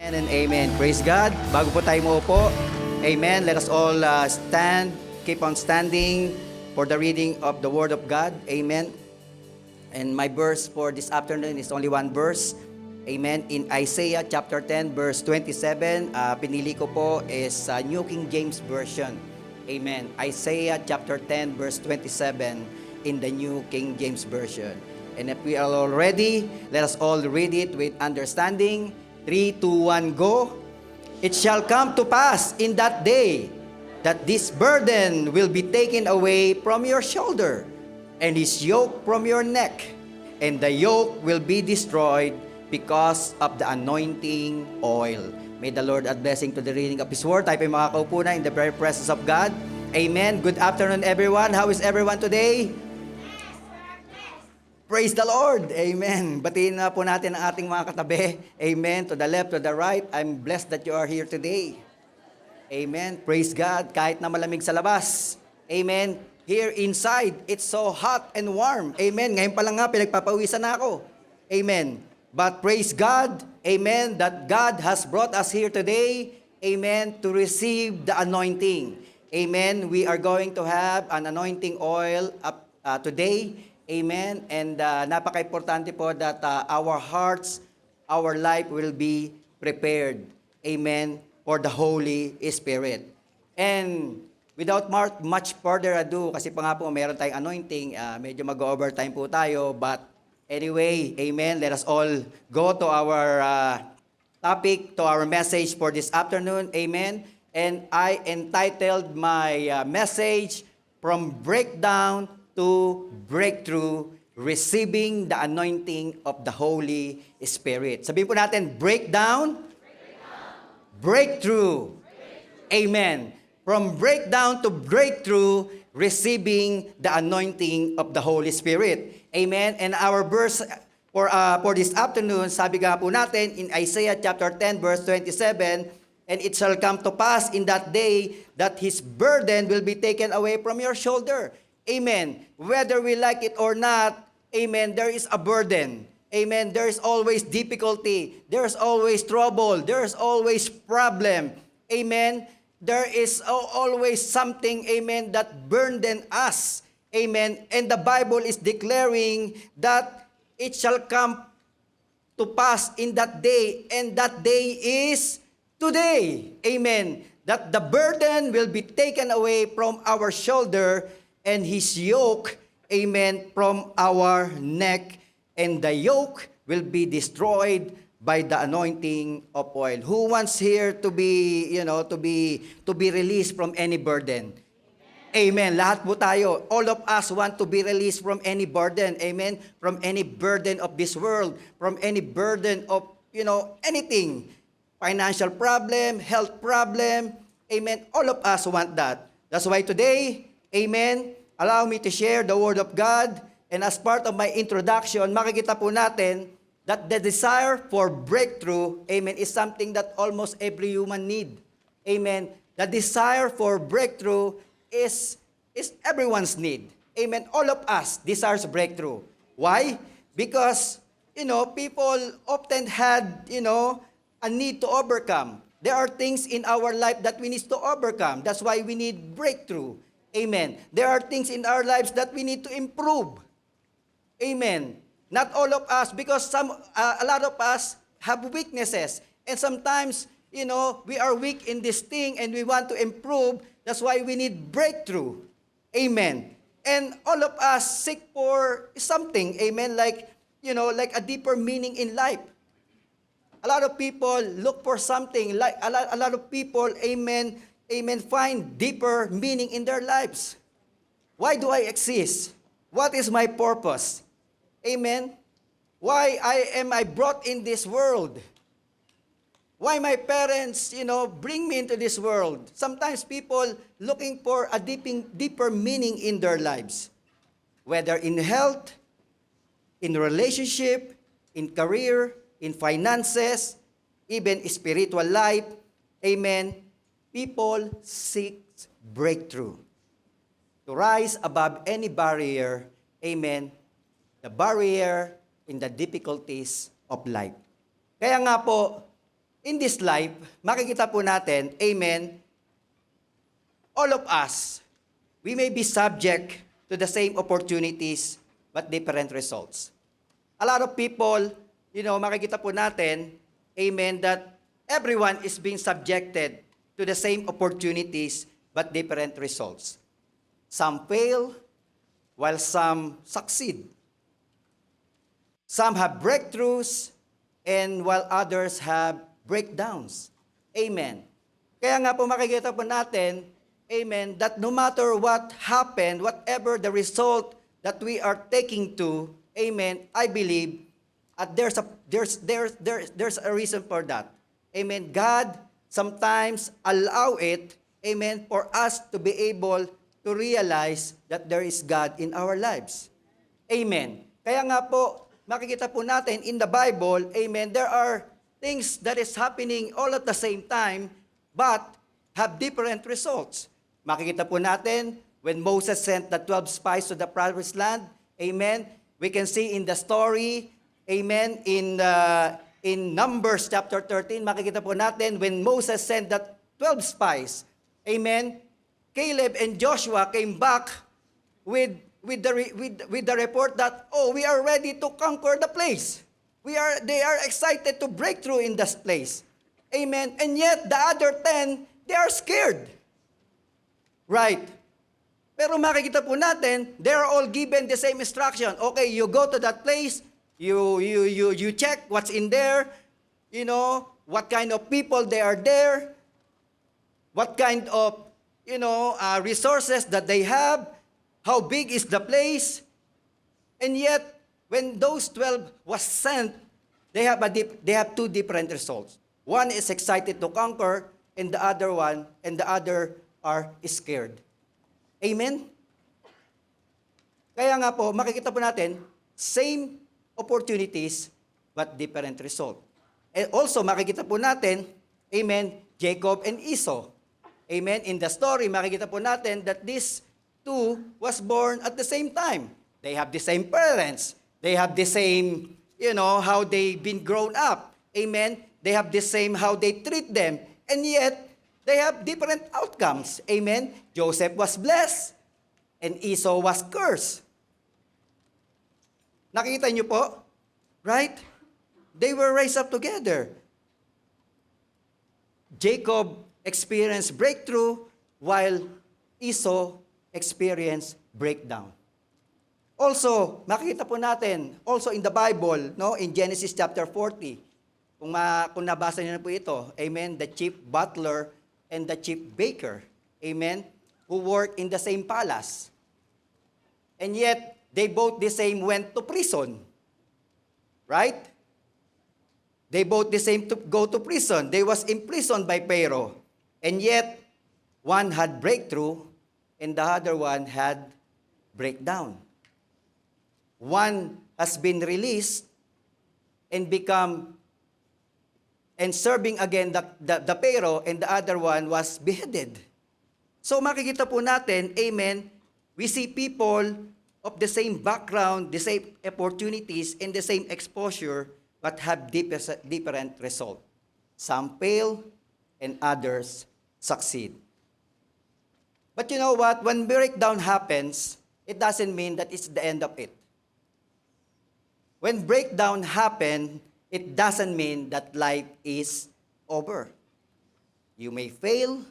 Amen and amen. Praise God. Bago po tayo maupo, amen. Let us all stand, keep on standing for the reading of the Word of God. Amen. And my verse for this afternoon is only one verse. Amen. In Isaiah chapter 10 verse 27, pinili ko po is New King James Version. Amen. Isaiah chapter 10 verse 27 in the New King James Version. And if we are all ready, let us all read it with understanding. 3, 2, 1, go. It shall come to pass in that day that this burden will be taken away from your shoulder, and his yoke from your neck, and the yoke will be destroyed because of the anointing oil. May the Lord add blessing to the reading of His Word. Tayo po makakaupo na in the very presence of God. Amen. Good afternoon, everyone. How is everyone today? Praise the Lord. Amen. Batiin na po natin ang ating mga katabi. Amen. To the left, to the right. I'm blessed that you are here today. Amen. Praise God. Kahit na malamig sa labas. Amen. Here inside, it's so hot and warm. Amen. Ngayon pa lang nga, pinagpapawisan na ako. Amen. But praise God. Amen. That God has brought us here today. Amen. To receive the anointing. Amen. We are going to have an anointing oil today. Amen. And napaka-importante po that our hearts, our life will be prepared. Amen. For the Holy Spirit. And without much further ado, kasi pa nga po meron tayong anointing, medyo mag-overtime po tayo. But anyway, amen. Let us all go to our topic, to our message for this afternoon. Amen. And I entitled my message, From Breakdown to Breakthrough, Receiving the Anointing of the Holy Spirit. Sabihin po natin, breakdown, breakthrough. Amen. From breakdown to breakthrough, receiving the anointing of the Holy Spirit. Amen. And our verse for this afternoon, sabi nga po natin in Isaiah chapter 10 verse 27, and it shall come to pass in that day that his burden will be taken away from your shoulder. Amen. Whether we like it or not, amen, there is a burden. Amen. There is always difficulty. There is always trouble. There is always problem. Amen. There is always something, amen, that burden us. Amen. And the Bible is declaring that it shall come to pass in that day, and that day is today. Amen. That the burden will be taken away from our shoulder, and his yoke, amen, from our neck, and the yoke will be destroyed by the anointing of oil. Who wants here to be, to be released from any burden? Amen. Lahat po tayo. All of us want to be released from any burden. Amen. From any burden of this world, from any burden of, anything. Financial problem, health problem. Amen. All of us want that. That's why today, amen, allow me to share the Word of God. And as part of my introduction, makikita po natin that the desire for breakthrough, amen, is something that almost every human need. Amen. The desire for breakthrough is everyone's need. Amen. All of us desires breakthrough. Why? Because, people often had, a need to overcome. There are things in our life that we need to overcome. That's why we need breakthrough. Amen. There are things in our lives that we need to improve. Amen. Not all of us, because a lot of us have weaknesses. And sometimes, we are weak in this thing and we want to improve. That's why we need breakthrough. Amen. And all of us seek for something. Amen. Like a deeper meaning in life. A lot of people look for something. Like a lot of people, amen, find deeper meaning in their lives. Why do I exist? What is my purpose? Amen. Why am I brought in this world? Why my parents, bring me into this world? Sometimes people looking for a deeper meaning in their lives. Whether in health, in relationship, in career, in finances, even spiritual life. Amen. People seek breakthrough. To rise above any barrier, amen, the barrier in the difficulties of life. Kaya nga po, in this life, makikita po natin, amen, all of us, we may be subject to the same opportunities but different results. A lot of people, makikita po natin, amen, that everyone is being subjected to the same opportunities but different results. Some fail while some succeed. Some have breakthroughs and while others have breakdowns. Amen. Kaya nga po makikita po natin, amen, that no matter what happened, whatever the result that we are taking to, amen, I believe there's a reason for that. Amen. God sometimes allow it, amen, for us to be able to realize that there is God in our lives. Amen. Kaya nga po, makikita po natin in the Bible, amen, there are things that is happening all at the same time, but have different results. Makikita po natin, when Moses sent the 12 spies to the promised land, amen, we can see in the story, amen, in Numbers chapter 13, makikita po natin, when Moses sent the 12 spies, amen, Caleb and Joshua came back with the report that, we are ready to conquer the place. They are excited to break through in this place. Amen. And yet, the other 10, they are scared. Right. Pero makikita po natin, they are all given the same instruction. Okay, you go to that place, you check what's in there, what kind of people they are there, what kind of, resources that they have, how big is the place. And yet, when those 12 was sent, they have two different results. One is excited to conquer, and the other are scared. Amen? Kaya nga po, makikita po natin, same opportunities, but different result. And also, makikita po natin, amen, Jacob and Esau. Amen? In the story, makikita po natin that these two was born at the same time. They have the same parents. They have the same, how they've been grown up. Amen? They have the same how they treat them. And yet, they have different outcomes. Amen? Joseph was blessed, and Esau was cursed. Nakita niyo po? Right? They were raised up together. Jacob experienced breakthrough while Esau experienced breakdown. Also, makikita po natin, also in the Bible, in Genesis chapter 40, kung nabasa niyo na po ito, amen, the chief butler and the chief baker, amen, who work in the same palace. And yet, they both the same went to prison. Right? They both the same to go to prison. They was imprisoned by Pharaoh. And yet, one had breakthrough and the other one had breakdown. One has been released and serving again the Pharaoh, and the other one was beheaded. So makikita po natin, amen, we see people of the same background, the same opportunities, and the same exposure, but have different result. Some fail, and others succeed. But you know what? When breakdown happens, it doesn't mean that it's the end of it. When breakdown happens, it doesn't mean that life is over. You may fail,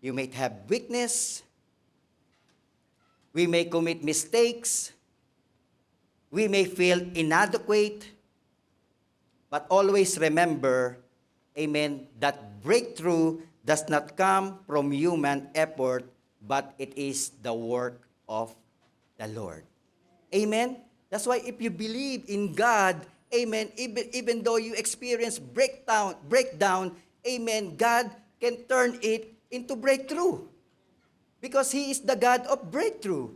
you may have weakness, we may commit mistakes, we may feel inadequate, but always remember, amen, that breakthrough does not come from human effort, but it is the work of the Lord. Amen? That's why if you believe in God, amen, even though you experience breakdown, amen, God can turn it into breakthrough. Because He is the God of breakthrough.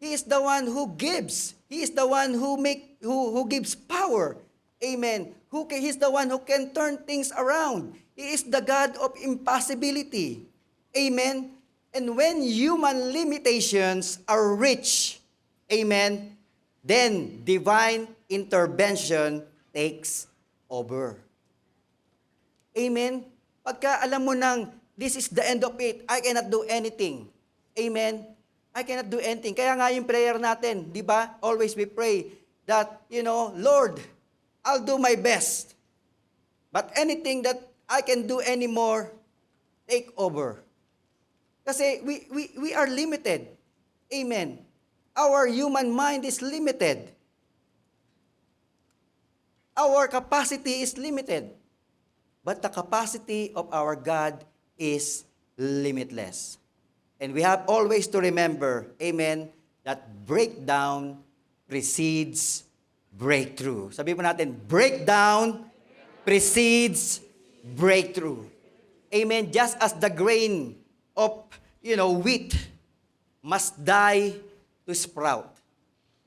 He is the one who gives. He is the one who gives power. Amen. He is the one who can turn things around. He is the God of impossibility. Amen. And when human limitations are reached, amen, then divine intervention takes over. Amen? Pagka alam mo nang, this is the end of it, I cannot do anything. Amen? I cannot do anything. Kaya nga yung prayer natin, di ba? Always we pray that, Lord, I'll do my best. But anything that I can do anymore, take over. Kasi we are limited. Amen. Our human mind is limited. Our capacity is limited. But the capacity of our God is limitless. And we have always to remember, amen, that breakdown precedes breakthrough. Sabi po natin, breakdown precedes breakthrough. Amen. Just as the grain of, wheat must die to sprout.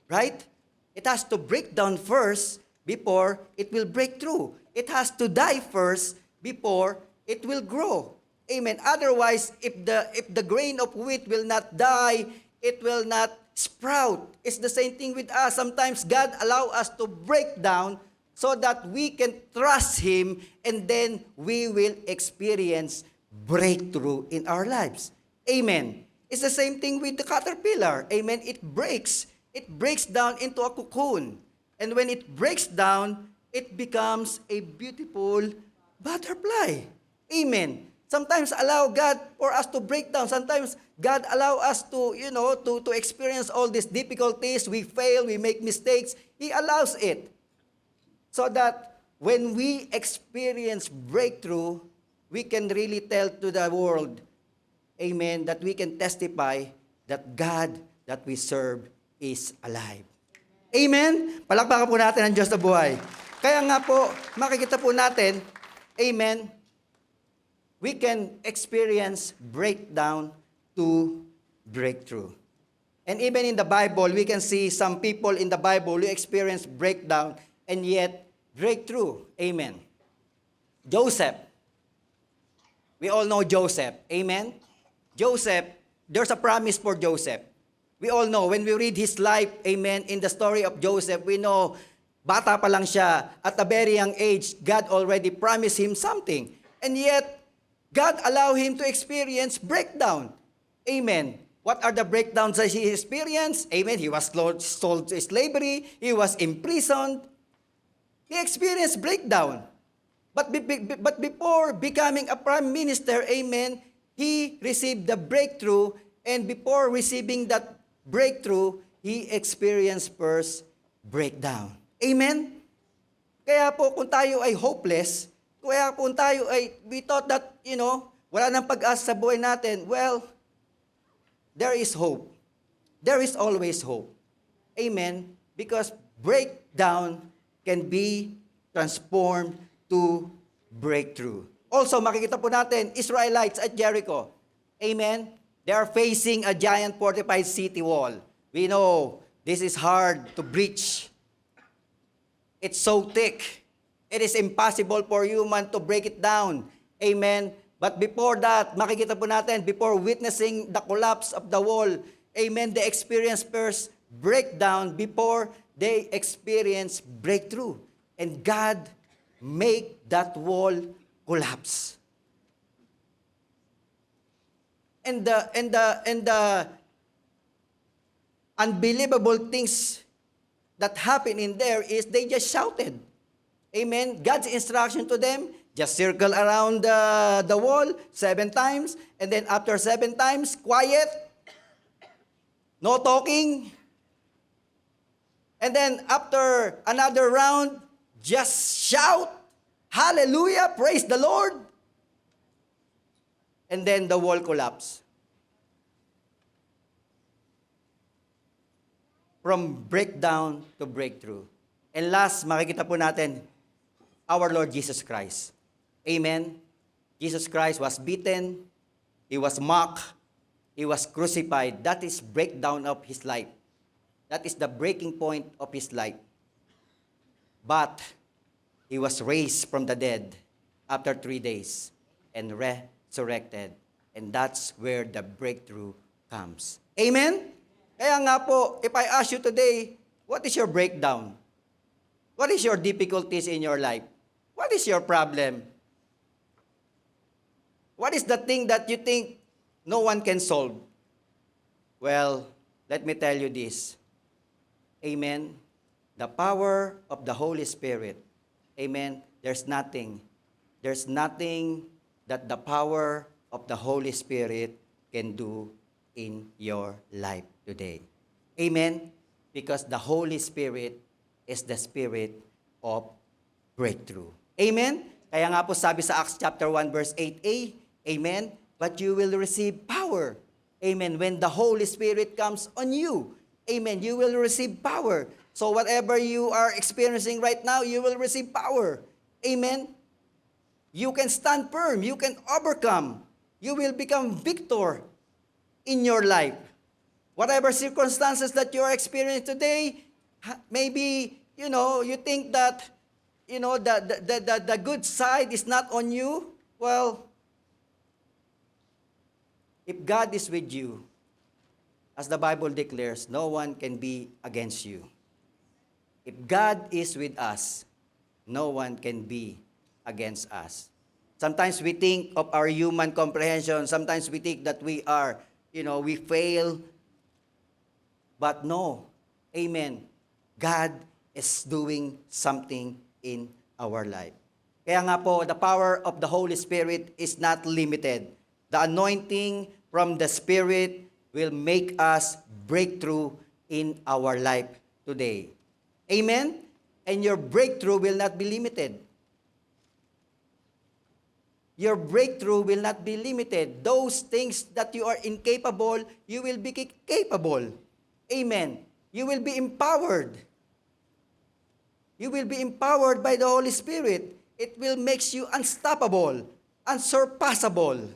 Right? It has to break down first before it will break through. It has to die first before it will grow. Amen. Otherwise, if the grain of wheat will not die, it will not sprout. It's the same thing with us. Sometimes God allow us to break down so that we can trust Him, and then we will experience breakthrough in our lives. Amen. It's the same thing with the caterpillar. Amen. It breaks down into a cocoon. And when it breaks down, it becomes a beautiful butterfly. Amen. Sometimes allow God for us to break down. Sometimes God allow us to, to experience all these difficulties. We fail, we make mistakes. He allows it. So that when we experience breakthrough, we can really tell to the world, amen, that we can testify that God that we serve is alive. Amen? Palakpakan po natin ang Diyos na buhay. Kaya nga po, makikita po natin, amen, we can experience breakdown to breakthrough. And even in the Bible, we can see some people in the Bible who experience breakdown and yet breakthrough. Amen. Joseph. We all know Joseph. Amen. Joseph, there's a promise for Joseph. We all know, when we read his life, amen, in the story of Joseph, we know, bata pa lang siya, at a very young age, God already promised him something. And yet, God allowed him to experience breakdown. Amen. What are the breakdowns that he experienced? Amen. He was sold to slavery. He was imprisoned. He experienced breakdown. But before becoming a prime minister, amen, he received the breakthrough. And before receiving that breakthrough, he experienced first breakdown. Amen? Kaya po kung tayo ay hopeless, kaya kung tayo ay, we thought that, wala nang pag-asa sa buhay natin, well, there is hope. There is always hope. Amen? Because breakdown can be transformed to breakthrough. Also, makikita po natin, Israelites at Jericho. Amen? They are facing a giant fortified city wall. We know this is hard to breach. It's so thick. It is impossible for human to break it down. Amen? But before that, makikita po natin, before witnessing the collapse of the wall, amen, they experienced first breakdown before they experience breakthrough. And God make that wall collapse. And the unbelievable things that happened in there is they just shouted. Amen. God's instruction to them, just circle around the wall 7 times, and then after 7 times, quiet, no talking. And then after another round, just shout, hallelujah, praise the Lord. And then the wall collapsed. From breakdown to breakthrough. And last, makikita po natin, our Lord Jesus Christ. Amen? Jesus Christ was beaten, He was mocked, He was crucified. That is breakdown of His life. That is the breaking point of His life. But He was raised from the dead after 3 days and resurrected. And that's where the breakthrough comes. Amen? Kaya nga po, if I ask you today, what is your breakdown? What is your difficulties in your life? What is your problem? What is the thing that you think no one can solve? Well, let me tell you this. Amen. The power of the Holy Spirit. Amen. There's nothing that the power of the Holy Spirit can do in your life today. Amen. Because the Holy Spirit is the Spirit of breakthrough. Amen. Kaya nga po sabi sa Acts chapter 1 verse 8a, amen, but you will receive power. Amen. When the Holy Spirit comes on you, amen, you will receive power. So whatever you are experiencing right now, you will receive power. Amen. You can stand firm. You can overcome. You will become victor in your life. Whatever circumstances that you are experiencing today, maybe, you think that, the good side is not on you. Well, if God is with you, as the Bible declares, no one can be against you. If God is with us, no one can be against us. Sometimes we think of our human comprehension. Sometimes we think that we are, we fail. But no. Amen. God is doing something in our life. Kaya nga po, the power of the Holy Spirit is not limited. The anointing from the Spirit will make us breakthrough in our life today. Amen? And your breakthrough will not be limited. Your breakthrough will not be limited. Those things that you are incapable, you will be capable. Amen. You will be empowered. You will be empowered by the Holy Spirit. It will make you unstoppable, unsurpassable.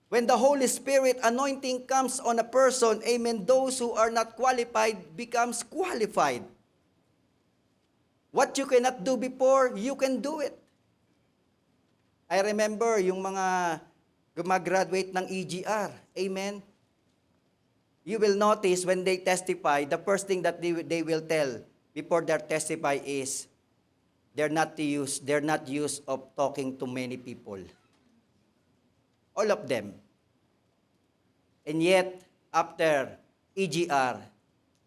When the Holy Spirit anointing comes on a person, amen, those who are not qualified becomes qualified. What you cannot do before, you can do it. I remember yung mga gumagraduate ng EGR, amen. You will notice when they testify, the first thing that they will tell before they testify is, they're not used of talking to many people. All of them. And yet, after EGR,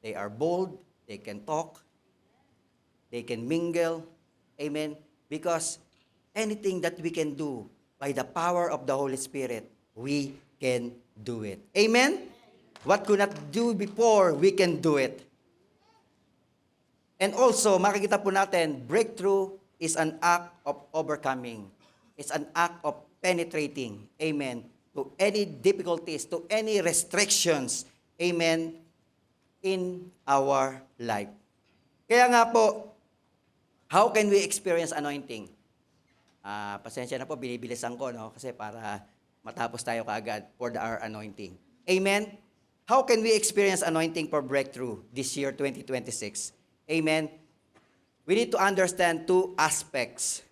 they are bold, they can talk, they can mingle, amen, because anything that we can do by the power of the Holy Spirit, we can do it. Amen? What could not do before, we can do it. And also, makikita po natin, breakthrough is an act of overcoming. It's an act of penetrating, amen, to any difficulties, to any restrictions, amen, in our life. Kaya nga po, how can we experience anointing? Pasensya na po, binibilisan ko, no? Kasi para matapos tayo kaagad for our anointing. Amen? How can we experience anointing for breakthrough this year, 2026? Amen? We need to understand two aspects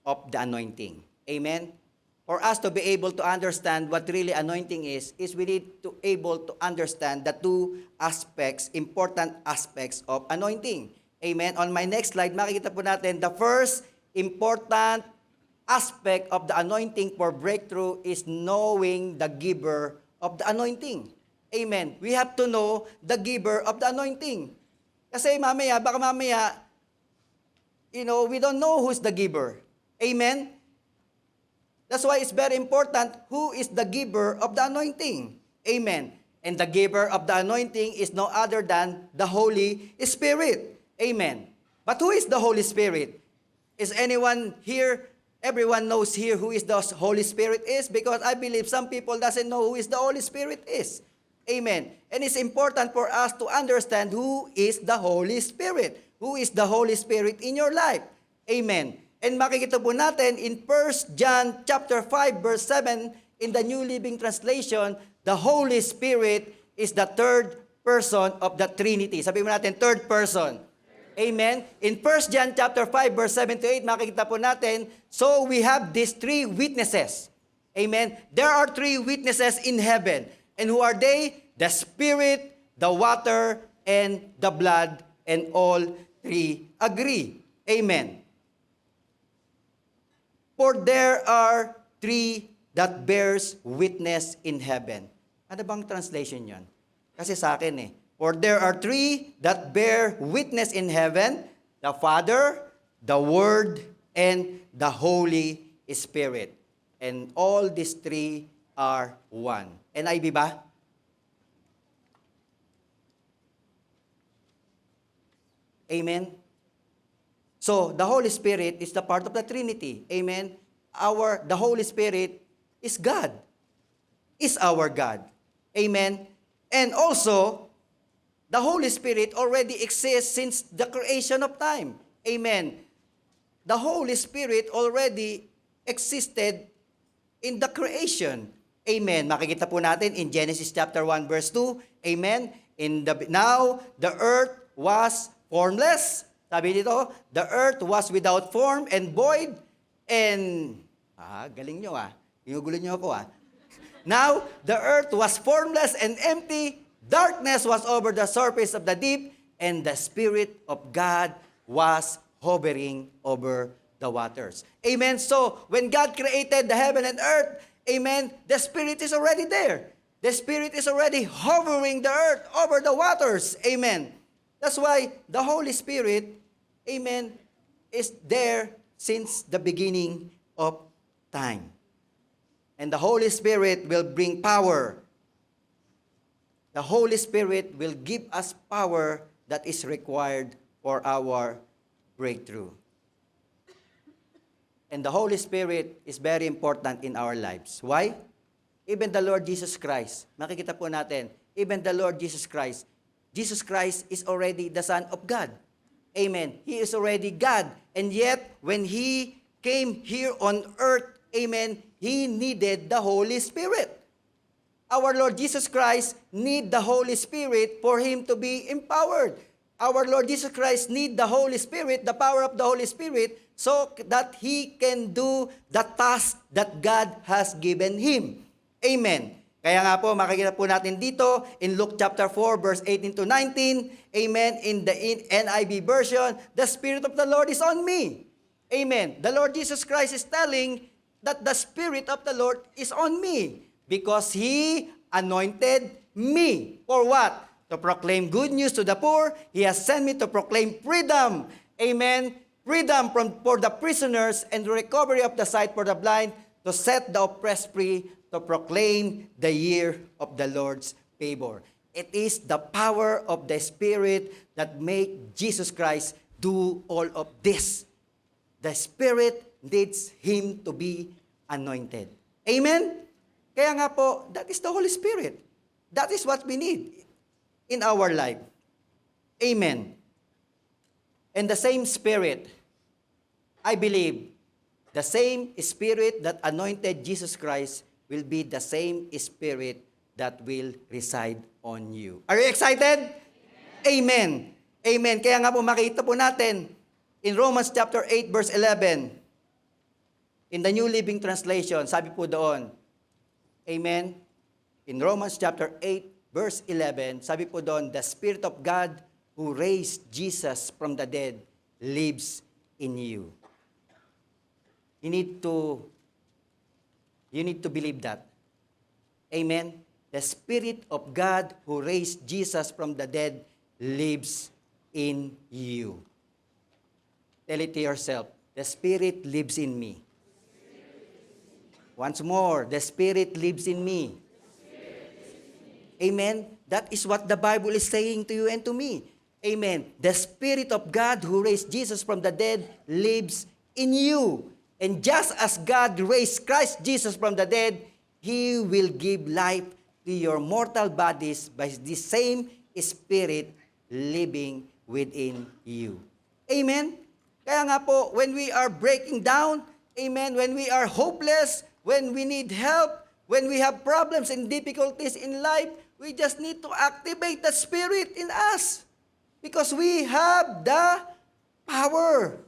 of the anointing. Amen? For us to be able to understand what really anointing is we need to able to understand the two aspects, important aspects of anointing. Amen? On my next slide, makikita po natin, the first important aspect of the anointing for breakthrough is knowing the giver of the anointing. Amen? We have to know the giver of the anointing. Kasi baka mamaya, we don't know who's the giver. Amen? That's why it's very important who is the giver of the anointing. Amen. And the giver of the anointing is no other than the Holy Spirit. Amen. But who is the Holy Spirit? Is anyone here, everyone knows here who is the Holy Spirit is? Because I believe some people doesn't know who is the Holy Spirit is. Amen. And it's important for us to understand who is the Holy Spirit. Who is the Holy Spirit in your life? Amen. And makikita po natin in 1 John chapter 5 verse 7 in the New Living Translation, the Holy Spirit is the third person of the Trinity. Sabihin mo natin, third person. Amen. In 1 John chapter 5 verse 7 to 8, makikita po natin, so we have these three witnesses. Amen. There are three witnesses in heaven. And who are they? The Spirit, the water, and the blood, and all three agree. Amen. For there are three that bears witness in heaven. Ano bang translation yon? Kasi sa akin eh. For there are three that bear witness in heaven, the Father, the Word, and the Holy Spirit. And all these three are one. NIV ba? Amen? So, the Holy Spirit is the part of the Trinity. Amen? The Holy Spirit is God. Is our God. Amen? And also, the Holy Spirit already exists since the creation of time. Amen? The Holy Spirit already existed in the creation. Amen. Makikita po natin in Genesis chapter 1 verse 2. Amen. Now the earth was formless. Sabi dito, the earth was without form and void. And, galing nyo Ginugulo nyo ako Now the earth was formless and empty. Darkness was over the surface of the deep. And the Spirit of God was hovering over the waters. Amen. So, when God created the heaven and earth, amen, the Spirit is already there. The Spirit is already hovering the earth over the waters. Amen. That's why the Holy Spirit, amen, is there since the beginning of time. And the Holy Spirit will bring power. The Holy Spirit will give us power that is required for our breakthrough. And the Holy Spirit is very important in our lives. Why? Even the Lord Jesus Christ, makikita po natin, even the Lord Jesus Christ is already the Son of God. Amen. He is already God. And yet, when He came here on earth, amen, He needed the Holy Spirit. Our Lord Jesus Christ need the Holy Spirit for Him to be empowered. Our Lord Jesus Christ need the Holy Spirit, the power of the Holy Spirit, so that He can do the task that God has given Him. Amen. Kaya nga po, makikita po natin dito in Luke chapter 4, verse 18 to 19, amen, in the NIV version, the Spirit of the Lord is on me. Amen. The Lord Jesus Christ is telling that the Spirit of the Lord is on me because He anointed me. For what? To proclaim good news to the poor. He has sent me to proclaim freedom. Amen. Freedom for the prisoners and the recovery of the sight for the blind, to set the oppressed free, to proclaim the year of the Lord's favor. It is the power of the Spirit that make Jesus Christ do all of this. The Spirit needs Him to be anointed. Amen? Kaya nga po, that is the Holy Spirit. That is what we need in our life. Amen. And the same Spirit, I believe, the same Spirit that anointed Jesus Christ will be the same Spirit that will reside on you. Are you excited? Amen. Amen. Kaya nga po makita po natin in Romans chapter 8 verse 11, in the New Living Translation, sabi po doon, amen, in Romans chapter 8 verse 11, sabi po doon, the Spirit of God who raised Jesus from the dead lives in you. You need to believe that. Amen. The Spirit of God who raised Jesus from the dead lives in you. Tell it to yourself, the Spirit lives in me. Once more, the Spirit lives in me. Amen. That is what the Bible is saying to you and to me. Amen. The Spirit of God who raised Jesus from the dead lives in you. And just as God raised Christ Jesus from the dead, He will give life to your mortal bodies by the same Spirit living within you. Amen? Kaya nga po, when we are breaking down, amen, when we are hopeless, when we need help, when we have problems and difficulties in life, we just need to activate the Spirit in us because we have the power.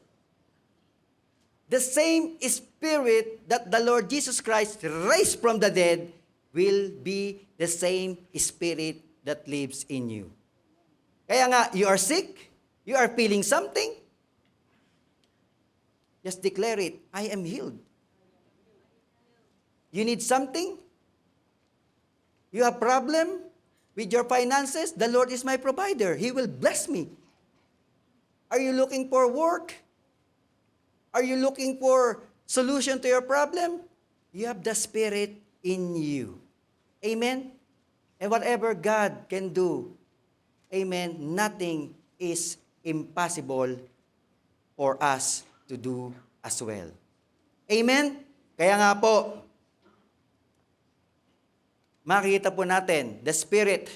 The same Spirit that the Lord Jesus Christ raised from the dead will be the same Spirit that lives in you. Kaya nga, you are sick, you are feeling something, just declare it, I am healed. You need something? You have problem with your finances? The Lord is my provider. He will bless me. Are you looking for work? Are you looking for solution to your problem? You have the Spirit in you. Amen? And whatever God can do, amen, nothing is impossible for us to do as well. Amen? Kaya nga po, makikita po natin, the Spirit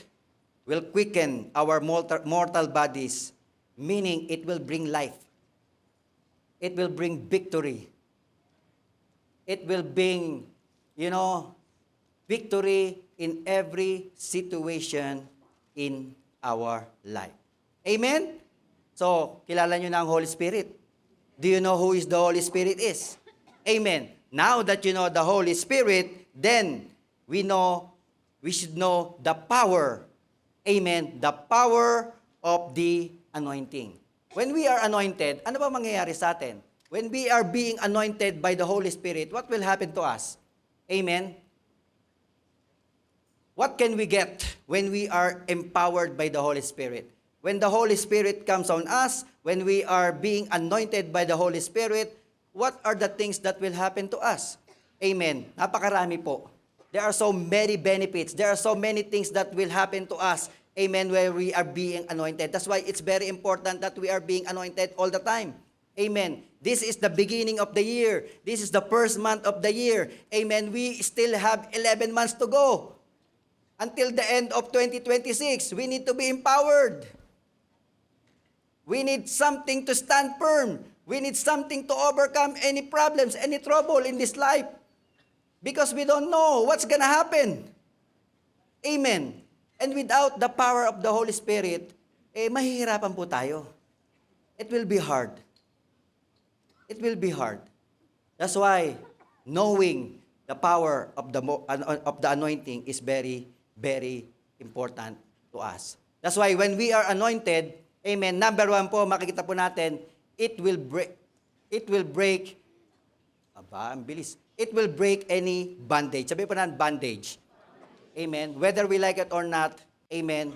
will quicken our mortal bodies, meaning it will bring life. It will bring victory. It will bring, victory in every situation in our life. Amen? So, kilala nyo na ang Holy Spirit. Do you know who is the Holy Spirit is? Amen. Now that you know the Holy Spirit, then we should know the power. Amen. The power of the anointing. When we are anointed, ano ba mangyayari sa atin? When we are being anointed by the Holy Spirit, what will happen to us? Amen. What can we get when we are empowered by the Holy Spirit? When the Holy Spirit comes on us, when we are being anointed by the Holy Spirit, what are the things that will happen to us? Amen. Napakarami po. There are so many benefits. There are so many things that will happen to us. Amen, where we are being anointed. That's why it's very important that we are being anointed all the time. Amen. This is the beginning of the year. This is the first month of the year. Amen. We still have 11 months to go. Until the end of 2026, we need to be empowered. We need something to stand firm. We need something to overcome any problems, any trouble in this life. Because we don't know what's gonna happen. Amen. And without the power of the Holy Spirit, mahihirapan po tayo. It will be hard. It will be hard. That's why knowing the power of the anointing is very, very important to us. That's why when we are anointed, amen, number one po, makikita po natin, it will break, ang bilis. It will break any bondage. Sabi po natin, bondage. Amen. Whether we like it or not, amen,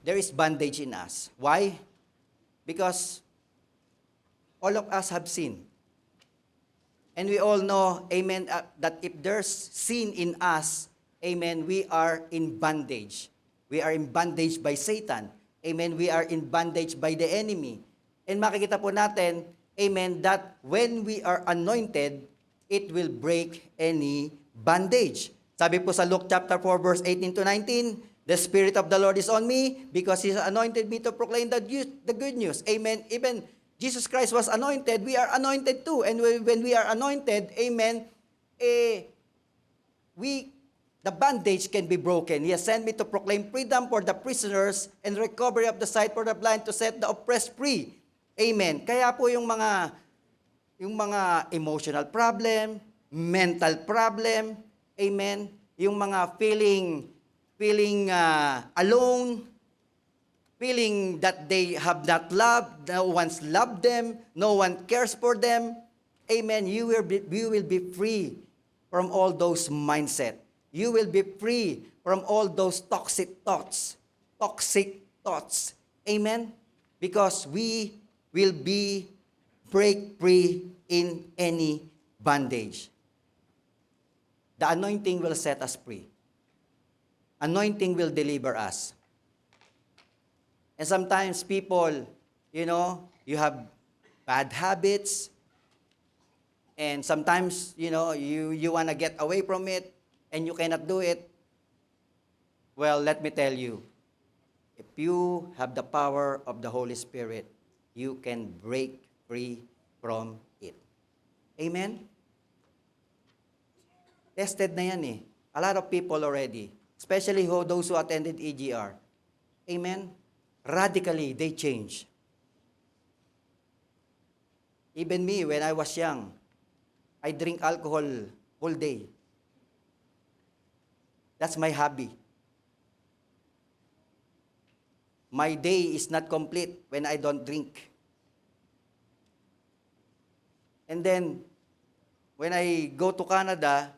there is bondage in us. Why? Because all of us have sinned. And we all know, amen, that if there's sin in us, amen, we are in bondage. We are in bondage by Satan. Amen, we are in bondage by the enemy. And makikita po natin, amen, that when we are anointed, it will break any bondage. Sabi po sa Luke chapter 4 verse 18 to 19, the Spirit of the Lord is on me because He has anointed me to proclaim the good news. Amen. Even Jesus Christ was anointed, we are anointed too. And when we are anointed, amen, the bandage can be broken. He has sent me to proclaim freedom for the prisoners and recovery of the sight for the blind, to set the oppressed free. Amen. Kaya po yung mga emotional problem, mental problem, amen, yung mga feeling alone, feeling that they have not loved, no one's loved them, no one cares for them, amen, you will be free from all those mindset. You will be free from all those toxic thoughts. Amen? Because we will break free in any bondage. The anointing will set us free. Anointing will deliver us. And sometimes people, you have bad habits, and sometimes, you want to get away from it, and you cannot do it. Well, let me tell you, if you have the power of the Holy Spirit, you can break free from it. Amen? Tested na yan eh. A lot of people already, especially those who attended EGR. Amen? Radically, they change. Even me, when I was young, I drink alcohol all day. That's my hobby. My day is not complete when I don't drink. And then, when I go to Canada,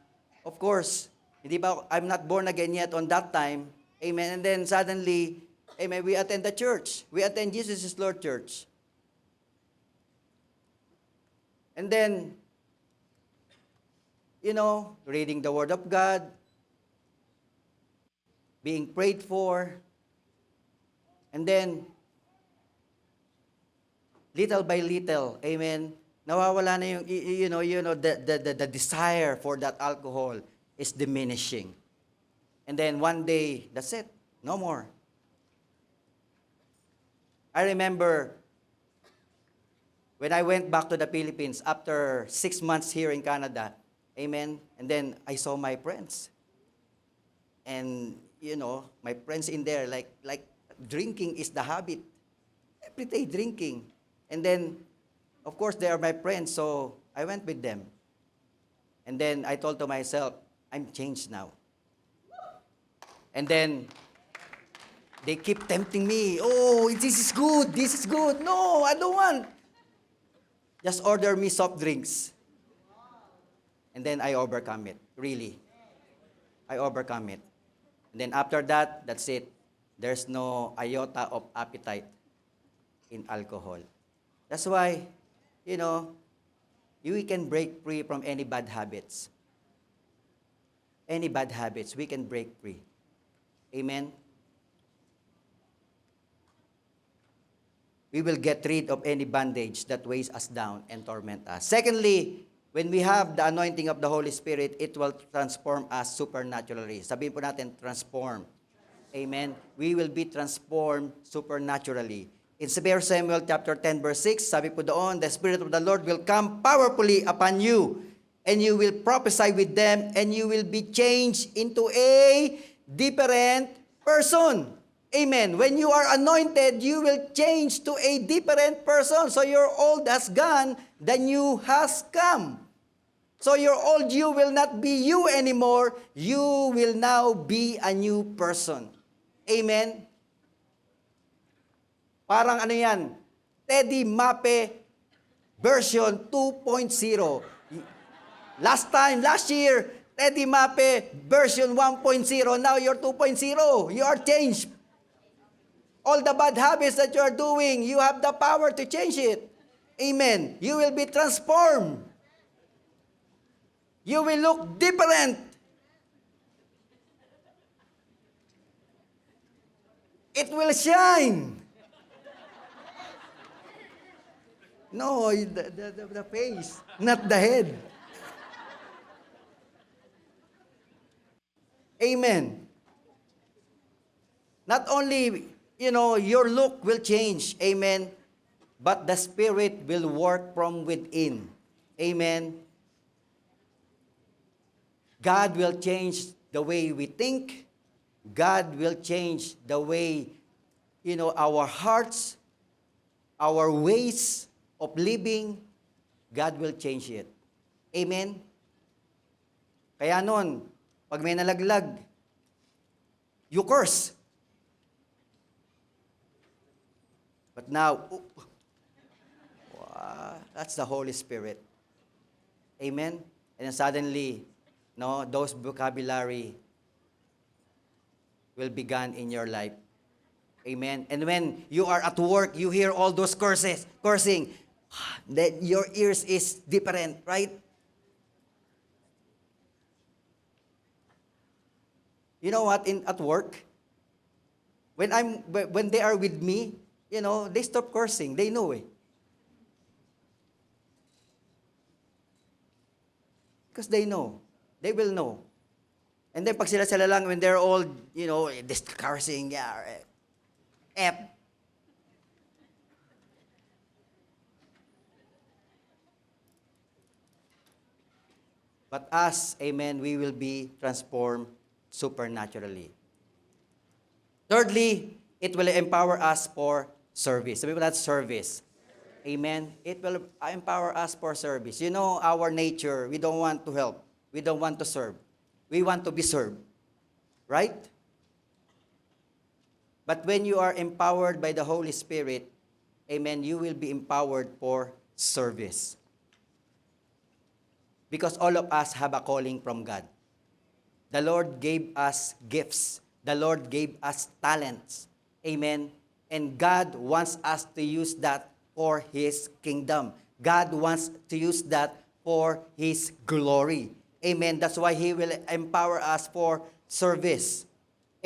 Of course, hindi ba, I'm not born again yet on that time. Amen. And then suddenly, amen, we attend the church. We attend Jesus is Lord Church. And then, reading the Word of God, being prayed for, and then, little by little, amen, nawawala na yung, the desire for that alcohol is diminishing. And then one day, that's it, no more. I remember when I went back to the Philippines after 6 months here in Canada, amen, and then I saw my friends. And, my friends in there, like drinking is the habit. Every day drinking. And then, of course, they are my friends, so I went with them. And then I told to myself, I'm changed now. And then, they keep tempting me. Oh, this is good, this is good. No, I don't want. Just order me soft drinks. And then I overcome it, really. I overcome it. And then after that, that's it. There's no iota of appetite in alcohol. That's why, we can break free from any bad habits. Any bad habits, we can break free. Amen? We will get rid of any bondage that weighs us down and torment us. Secondly, when we have the anointing of the Holy Spirit, it will transform us supernaturally. Sabihin po natin, transform. Amen? We will be transformed supernaturally. In 1 Samuel chapter 10 verse 6, sabi po doon, the Spirit of the Lord will come powerfully upon you, and you will prophesy with them, and you will be changed into a different person. Amen. When you are anointed, you will change to a different person. So your old has gone, the new has come. So your old you will not be you anymore. You will now be a new person. Amen. Parang ano yan? Teddy Mape version 2.0. Last year, Teddy Mape version 1.0. Now you're 2.0. You are changed. All the bad habits that you are doing, you have the power to change it. Amen. You will be transformed. You will look different. It will shine. No, the face, not the head. Amen. Not only, your look will change. Amen. But the Spirit will work from within. Amen. God will change the way we think. God will change the way, our hearts, our ways of living. God will change it. Amen. Kaya noon, pag may nalaglag, you curse. But now, that's the Holy Spirit. Amen? And then suddenly, those vocabulary will begin in your life. Amen? And when you are at work, you hear all those cursing, then your ears is different, right? You know what? At work, when they are with me, they stop cursing. They know it. Because they know. They will know. And then pag sila lang, when they're all, just cursing, F. But us, amen, we will be transformed supernaturally. Thirdly, it will empower us for service. Sabi mo that's service. Amen. It will empower us for service. Our nature, we don't want to help. We don't want to serve. We want to be served. Right? But when you are empowered by the Holy Spirit, amen, you will be empowered for service. Because all of us have a calling from God. The Lord gave us gifts. The Lord gave us talents. Amen. And God wants us to use that for His kingdom. God wants to use that for His glory. Amen. That's why He will empower us for service.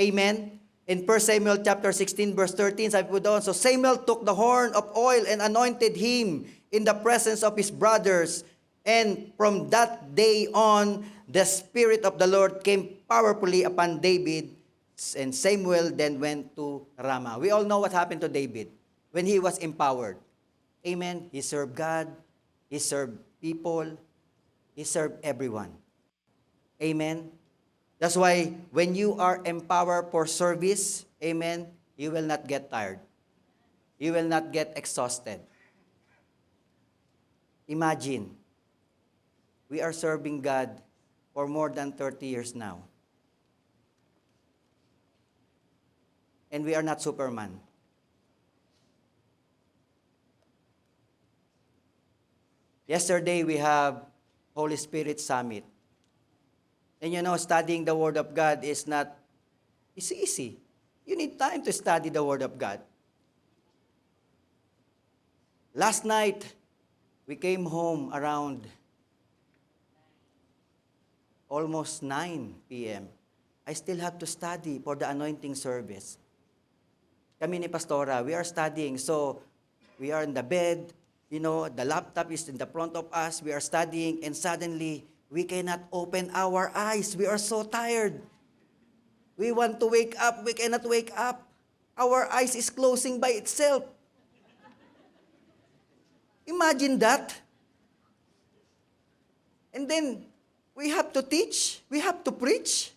Amen. In 1 Samuel chapter 16 verse 13, sabi po doon, so Samuel took the horn of oil and anointed him in the presence of his brothers. And from that day on, the Spirit of the Lord came powerfully upon David. And Samuel then went to Ramah. We all know what happened to David when he was empowered. Amen. He served God. He served people. He served everyone. Amen. That's why when you are empowered for service, amen, you will not get tired. You will not get exhausted. Imagine, we are serving God for more than 30 years now. And we are not Superman. Yesterday, we have Holy Spirit Summit. And you know, studying the Word of God is not, it's easy. You need time to study the Word of God. Last night, we came home around almost 9 p.m. I still have to study for the anointing service. Kami ni Pastora, we are studying. So, we are in the bed, you know, the laptop is in the front of us, we are studying, and suddenly, we cannot open our eyes. We are so tired. We want to wake up. We cannot wake up. Our eyes is closing by itself. Imagine that. And then, we have to teach. We have to preach.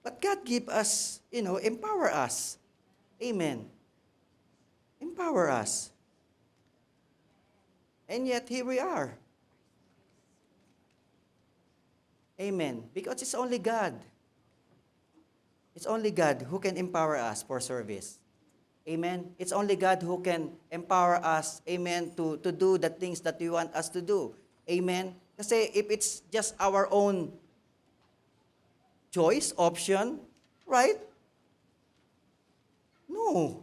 But God give us, you know, empower us. Amen. Empower us. And yet, here we are. Amen. Because it's only God. It's only God who can empower us for service. Amen. It's only God who can empower us, amen, to do the things that we want us to do. Amen. Kasi if it's just our own choice, option, right? No.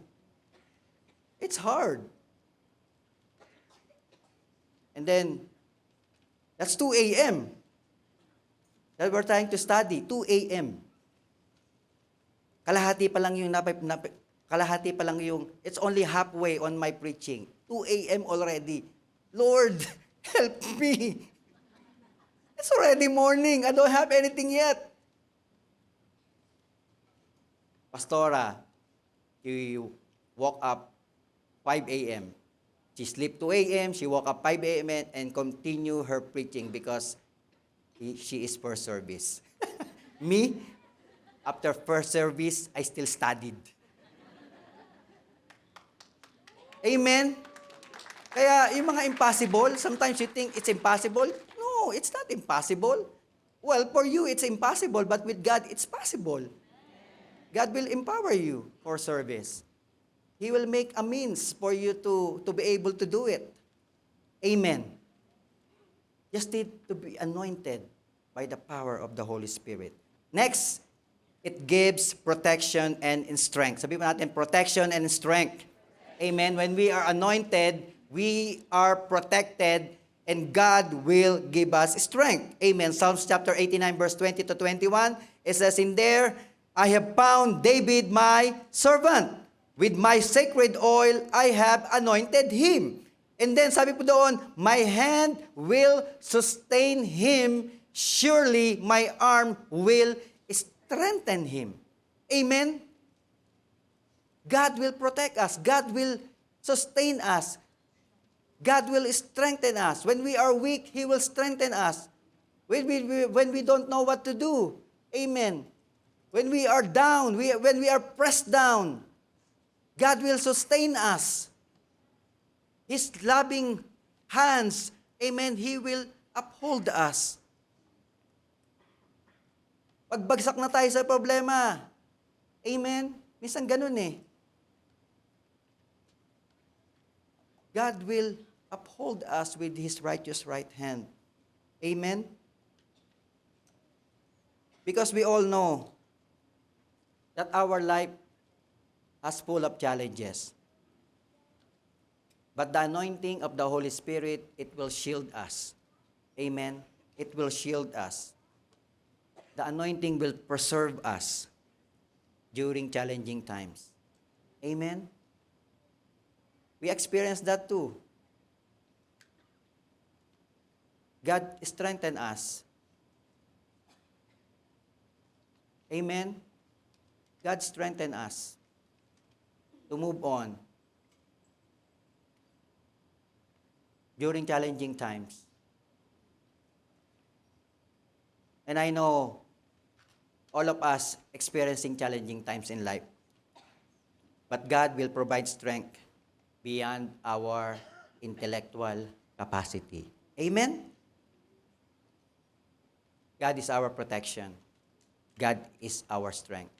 It's hard. And then, that's 2 a.m. that we're trying to study, 2 a.m. Kalahati pa lang yung, it's only halfway on my preaching. 2 a.m. already. Lord, help me. It's already morning. I don't have anything yet. Pastora, she woke up 5 a.m. She slept 2 a.m., she woke up 5 a.m. and continue her preaching because she is first service. Me, after first service, I still studied. Amen? Kaya yung mga impossible, sometimes you think it's impossible. No, it's not impossible. Well, for you, it's impossible, but with God, it's possible. God will empower you for service. He will make a means for you to be able to do it. Amen. Just need to be anointed by the power of the Holy Spirit. Next, it gives protection and strength. Sabihin natin, protection and strength. Amen. When we are anointed, we are protected, and God will give us strength. Amen. Psalms chapter 89, verse 20 to 21, it says in there, I have found David my servant. With my sacred oil, I have anointed him. And then sabi po doon, my hand will sustain him. Surely my arm will strengthen him. Amen? God will protect us. God will sustain us. God will strengthen us. When we are weak, He will strengthen us. When we don't know what to do. Amen. When we are down, when we are pressed down, God will sustain us. His loving hands, amen, He will uphold us. Pagbagsak na tayo sa problema, amen, minsan ganun eh. God will uphold us with His righteous right hand. Amen? Because we all know that our life is full of challenges. But the anointing of the Holy Spirit, it will shield us. Amen? It will shield us. The anointing will preserve us during challenging times. Amen? We experience that too. God strengthen us. Amen? God strengthen us to move on during challenging times. And I know all of us experiencing challenging times in life. But God will provide strength beyond our intellectual capacity. Amen? God is our protection. God is our strength.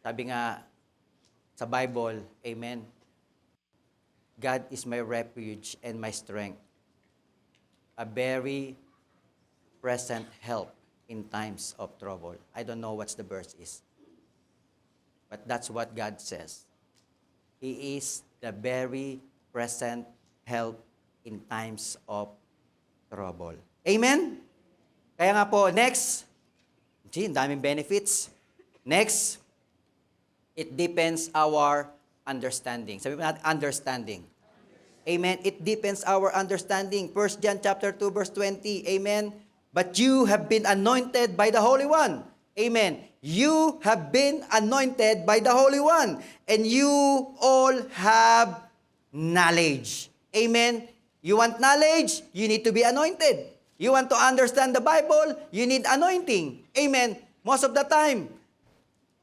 Sabi nga sa Bible, amen, God is my refuge and my strength, a very present help in times of trouble. I don't know what the verse is, but that's what God says. He is the very present help in times of trouble. Amen? Kaya nga po, next, ang daming benefits. Next, it deepens our understanding. Sabi mo natin, understanding. Amen. It deepens our understanding. 1 John chapter 2, verse 20. Amen. But you have been anointed by the Holy One. Amen. You have been anointed by the Holy One. And you all have knowledge. Amen. You want knowledge? You need to be anointed. You want to understand the Bible? You need anointing. Amen. Most of the time,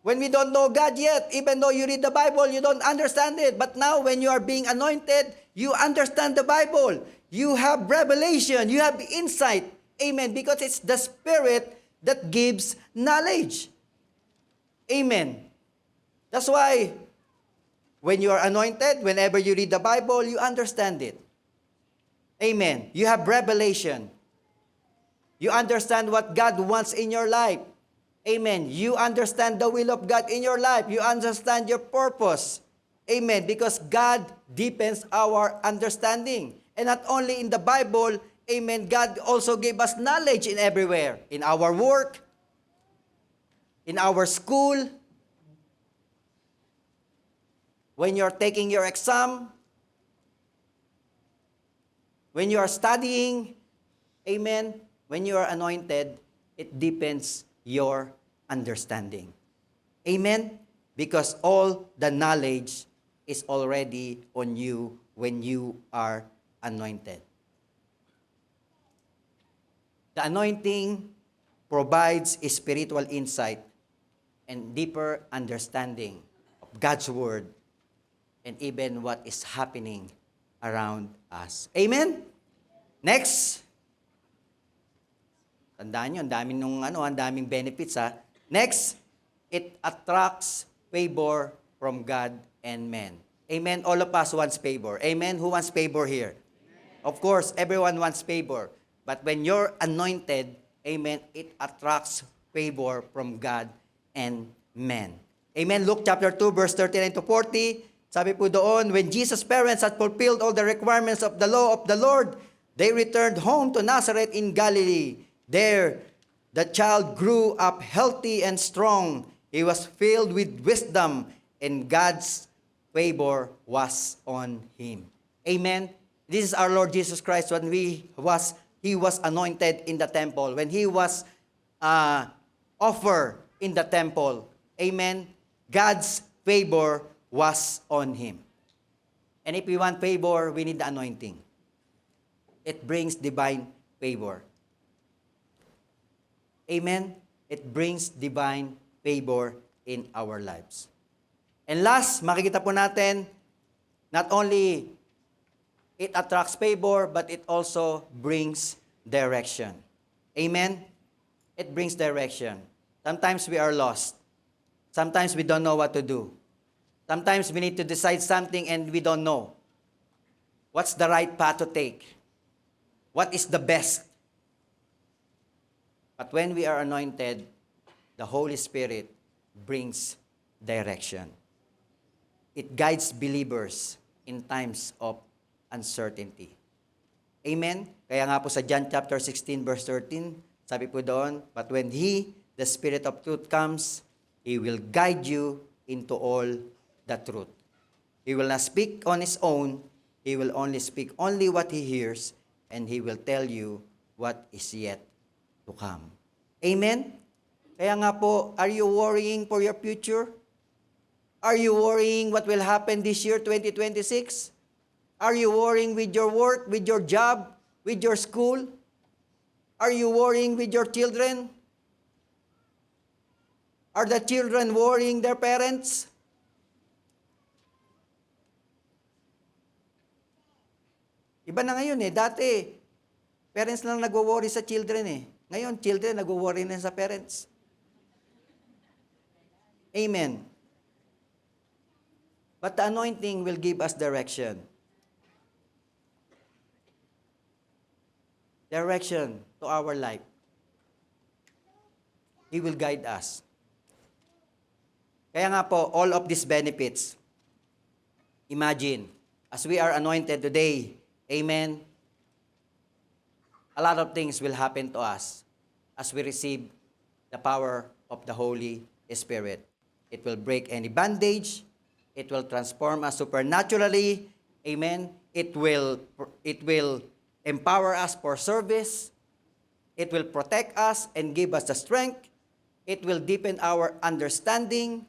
when we don't know God yet, even though you read the Bible, you don't understand it. But now, when you are being anointed, you understand the Bible. You have revelation. You have insight. Amen. Because it's the Spirit that gives knowledge. Amen. That's why, when you are anointed, whenever you read the Bible, you understand it. Amen. You have revelation. You understand what God wants in your life. Amen. You understand the will of God in your life. You understand your purpose. Amen. Because God deepens our understanding. And not only in the Bible, amen, God also gave us knowledge in everywhere. In our work, in our school, when you're taking your exam, when you are studying, amen, when you are anointed, it deepens your understanding. Amen? Because all the knowledge is already on you when you are anointed. The anointing provides a spiritual insight and deeper understanding of God's Word and even what is happening around us. Amen? Next. Tandaan nyo, ang daming benefits ha. Next, it attracts favor from God and men. Amen? All of us wants favor. Amen? Who wants favor here? Amen. Of course, everyone wants favor. But when you're anointed, amen, it attracts favor from God and men. Amen? Luke chapter 2, verse 39 to 40. Sabi po doon, when Jesus' parents had fulfilled all the requirements of the law of the Lord, they returned home to Nazareth in Galilee. There, the child grew up healthy and strong. He was filled with wisdom, and God's favor was on him. Amen. This is our Lord Jesus Christ when he was anointed in the temple, when he was offered in the temple. Amen. God's favor was on him. And if we want favor, we need the anointing. It brings divine favor. Amen? It brings divine favor in our lives. And last, makikita po natin, not only it attracts favor, but it also brings direction. Amen? It brings direction. Sometimes we are lost. Sometimes we don't know what to do. Sometimes we need to decide something and we don't know. What's the right path to take? What is the best? But when we are anointed, the Holy Spirit brings direction. It guides believers in times of uncertainty. Amen? Kaya nga po sa John chapter 16 verse 13, sabi po doon, but when He, the Spirit of truth comes, He will guide you into all the truth. He will not speak on His own. He will only speak only what He hears, and He will tell you what is yet to come. Amen? Kaya nga po, are you worrying for your future? Are you worrying what will happen this year, 2026? Are you worrying with your work, with your job, with your school? Are you worrying with your children? Are the children worrying their parents? Iba na ngayon Dati, parents lang nagwo-worry sa children Ngayon, children nagwo-worry na sa parents. Amen. But the anointing will give us direction. Direction to our life. He will guide us. Kaya nga po, all of these benefits, imagine, as we are anointed today, amen, a lot of things will happen to us as we receive the power of the Holy Spirit. It will break any bandage. It will transform us supernaturally. Amen. It will empower us for service. It will protect us and give us the strength. It will deepen our understanding.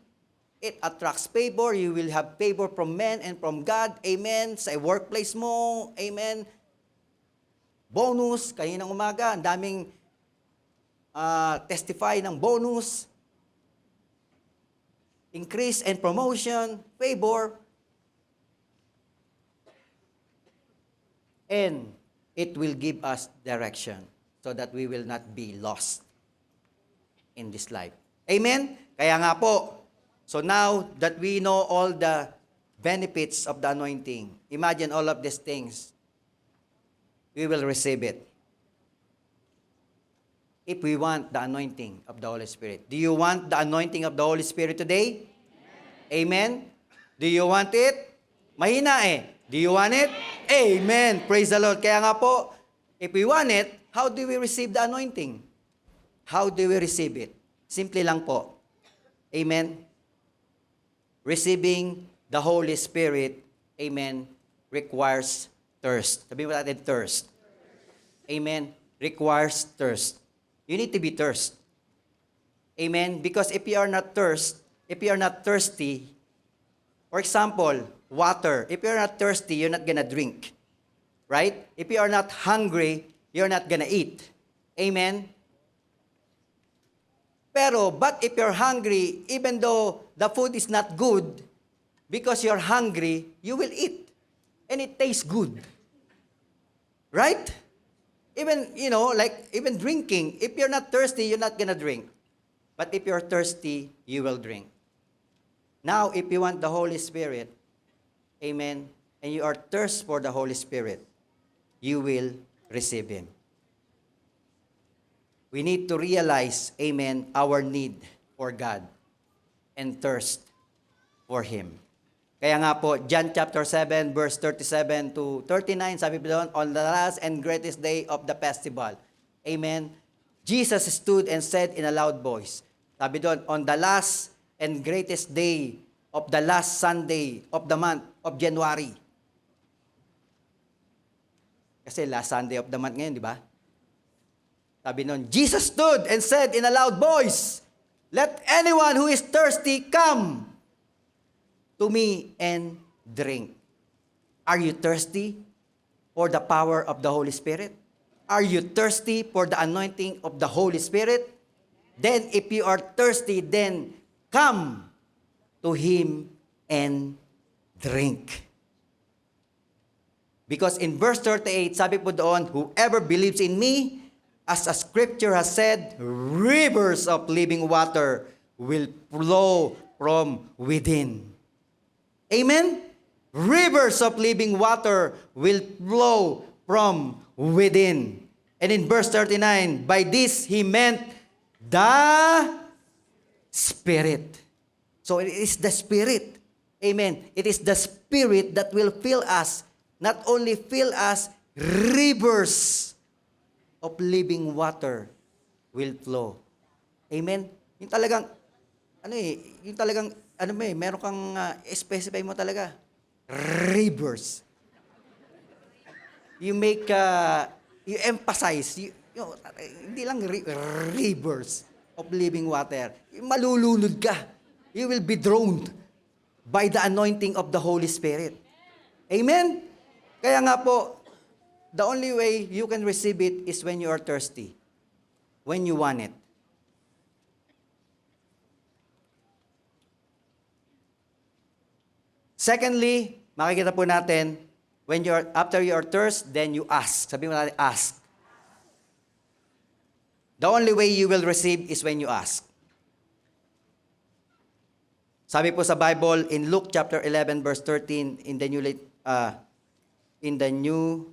It attracts favor. You will have favor from men and from God. Amen. Sa workplace mo. Amen. Bonus. Kaninang umaga, ang daming testify ng bonus. Increase and promotion. Favor. And it will give us direction so that we will not be lost in this life. Amen? Kaya nga po, so now that we know all the benefits of the anointing, imagine all of these things, we will receive it. If we want the anointing of the Holy Spirit. Do you want the anointing of the Holy Spirit today? Amen? Do you want it? Mahina Do you want it? Amen. Praise the Lord. Kaya nga po, if we want it, how do we receive the anointing? How do we receive it? Simple lang po. Amen. Receiving the Holy Spirit, amen, requires thirst. Sabihin mo natin, thirst. Amen. Requires thirst. You need to be thirst. Amen. Because if you are not thirsty, for example, water. If you're not thirsty, you're not gonna drink. Right? If you are not hungry, you're not gonna eat. Amen? But if you're hungry, even though the food is not good, because you're hungry, you will eat. And it tastes good. Right? Even, even drinking. If you're not thirsty, you're not gonna drink. But if you're thirsty, you will drink. Now, if you want the Holy Spirit, amen, and you are thirst for the Holy Spirit, you will receive Him. We need to realize, amen, our need for God and thirst for Him. Kaya nga po, John chapter 7, verse 37 to 39, sabi po doon, on the last and greatest day of the festival, amen, Jesus stood and said in a loud voice, sabi doon, on the last and greatest day of the last Sunday of the month of January. Kasi last Sunday of the month ngayon, di ba? Sabi nun, Jesus stood and said in a loud voice, let anyone who is thirsty come to me and drink. Are you thirsty for the power of the Holy Spirit? Are you thirsty for the anointing of the Holy Spirit? Then if you are thirsty, then come to Him and drink. Because in verse 38, sabi po doon, whoever believes in me, as a scripture has said, rivers of living water will flow from within. Amen? Rivers of living water will flow from within. And in verse 39, by this he meant the Spirit. So it is the Spirit. Amen. It is the Spirit that will fill us. Not only fill us, rivers of living water will flow. Amen. Yung talagang, meron kang specify mo talaga. Rivers. You make, you emphasize, hindi lang rivers of living water. Malulunod ka. You will be drowned by the anointing of the Holy Spirit. Amen? Kaya nga po, the only way you can receive it is when you are thirsty. When you want it. Secondly, makikita po natin, after you are thirst, then you ask. Sabi mo natin, ask. The only way you will receive is when you ask. Sabi po sa Bible, in Luke chapter 11, verse 13, in the New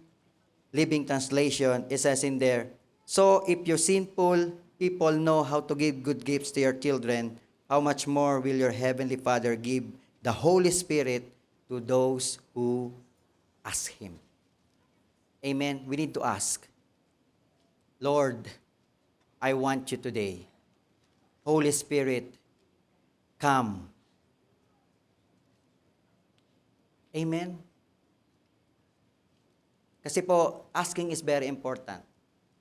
Living Translation, it says in there, so if your sinful people know how to give good gifts to your children, how much more will your heavenly Father give the Holy Spirit to those who ask Him? Amen. We need to ask. Lord, I want you today. Holy Spirit, come. Amen. Kasi po, asking is very important.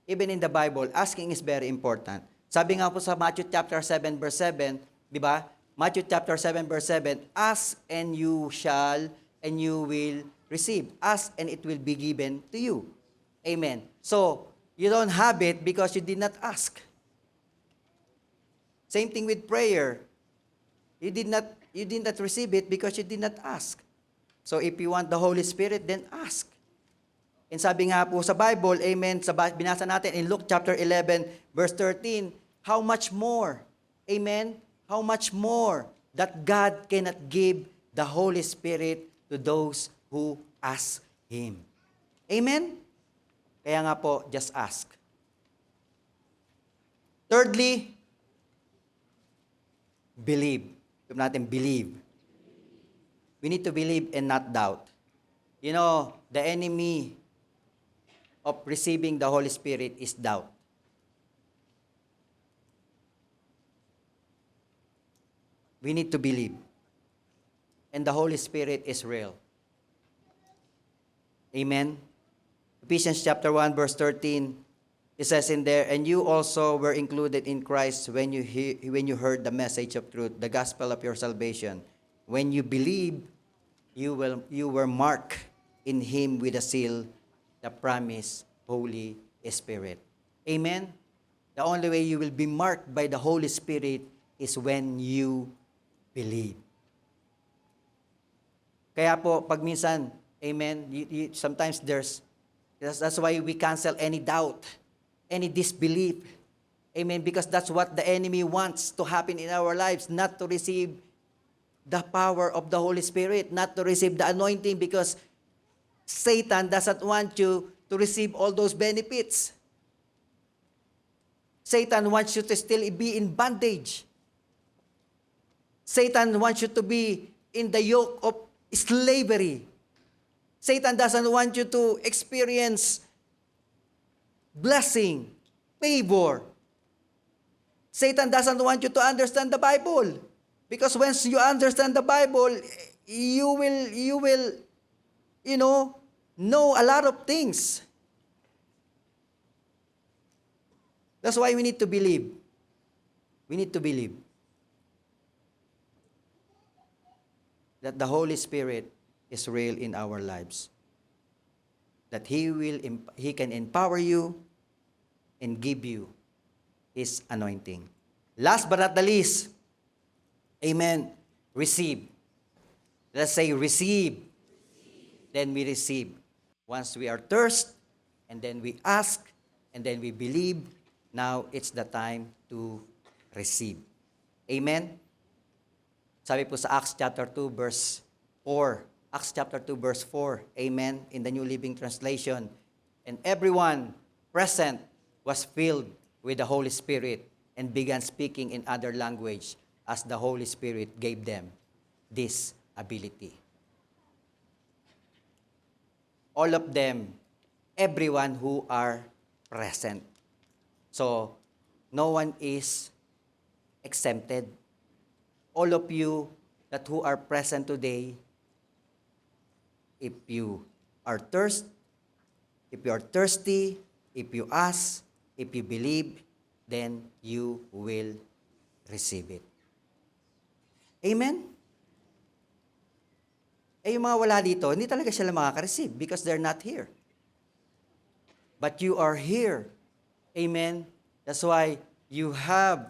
Even in the Bible, asking is very important. Sabi nga po sa Matthew chapter 7, verse 7, di ba? Matthew chapter 7, verse 7, ask and you shall, and you will receive. Ask and it will be given to you. Amen. So, you don't have it because you did not ask. Same thing with prayer. You did not receive it because you did not ask. So, if you want the Holy Spirit, then ask. And sabi nga po sa Bible, amen, binasa natin in Luke chapter 11, verse 13, how much more, amen, how much more that God cannot give the Holy Spirit to those who ask Him. Amen? Kaya nga po, just ask. Thirdly, believe. Sabi natin, believe. We need to believe and not doubt. You know, the enemy of receiving the Holy Spirit is doubt. We need to believe. And the Holy Spirit is real. Amen? Ephesians chapter 1, verse 13, it says in there, and you also were included in Christ when you heard the message of truth, the gospel of your salvation. When you believe, you were marked in Him with a seal, the promised Holy Spirit. Amen? The only way you will be marked by the Holy Spirit is when you believe. Kaya po, pag minsan, amen, sometimes that's why we cancel any doubt, any disbelief. Amen, because that's what the enemy wants to happen in our lives, not to receive the power of the Holy Spirit, not to receive the anointing, because Satan doesn't want you to receive all those benefits. Satan wants you to still be in bondage. Satan wants you to be in the yoke of slavery. Satan doesn't want you to experience blessing, favor. Satan doesn't want you to understand the Bible. Because once you understand the Bible, you will, know a lot of things. That's why we need to believe. We need to believe that the Holy Spirit is real in our lives. That He can empower you and give you His anointing. Last but not the least, amen, receive. Let's say receive. Then we receive. Once we are thirst, and then we ask, and then we believe, now it's the time to receive. Amen? Sabi po sa Acts chapter 2, verse 4. Acts chapter 2, verse 4. Amen? In the New Living Translation. And everyone present was filled with the Holy Spirit and began speaking in other language as the Holy Spirit gave them this ability. All of them, everyone who are present. So, no one is exempted. All of you that who are present today, if you are thirsty, if you ask, if you believe, then you will receive it. Amen? Yung mga wala dito, hindi talaga sila makaka-receive because they're not here. But you are here. Amen? That's why you have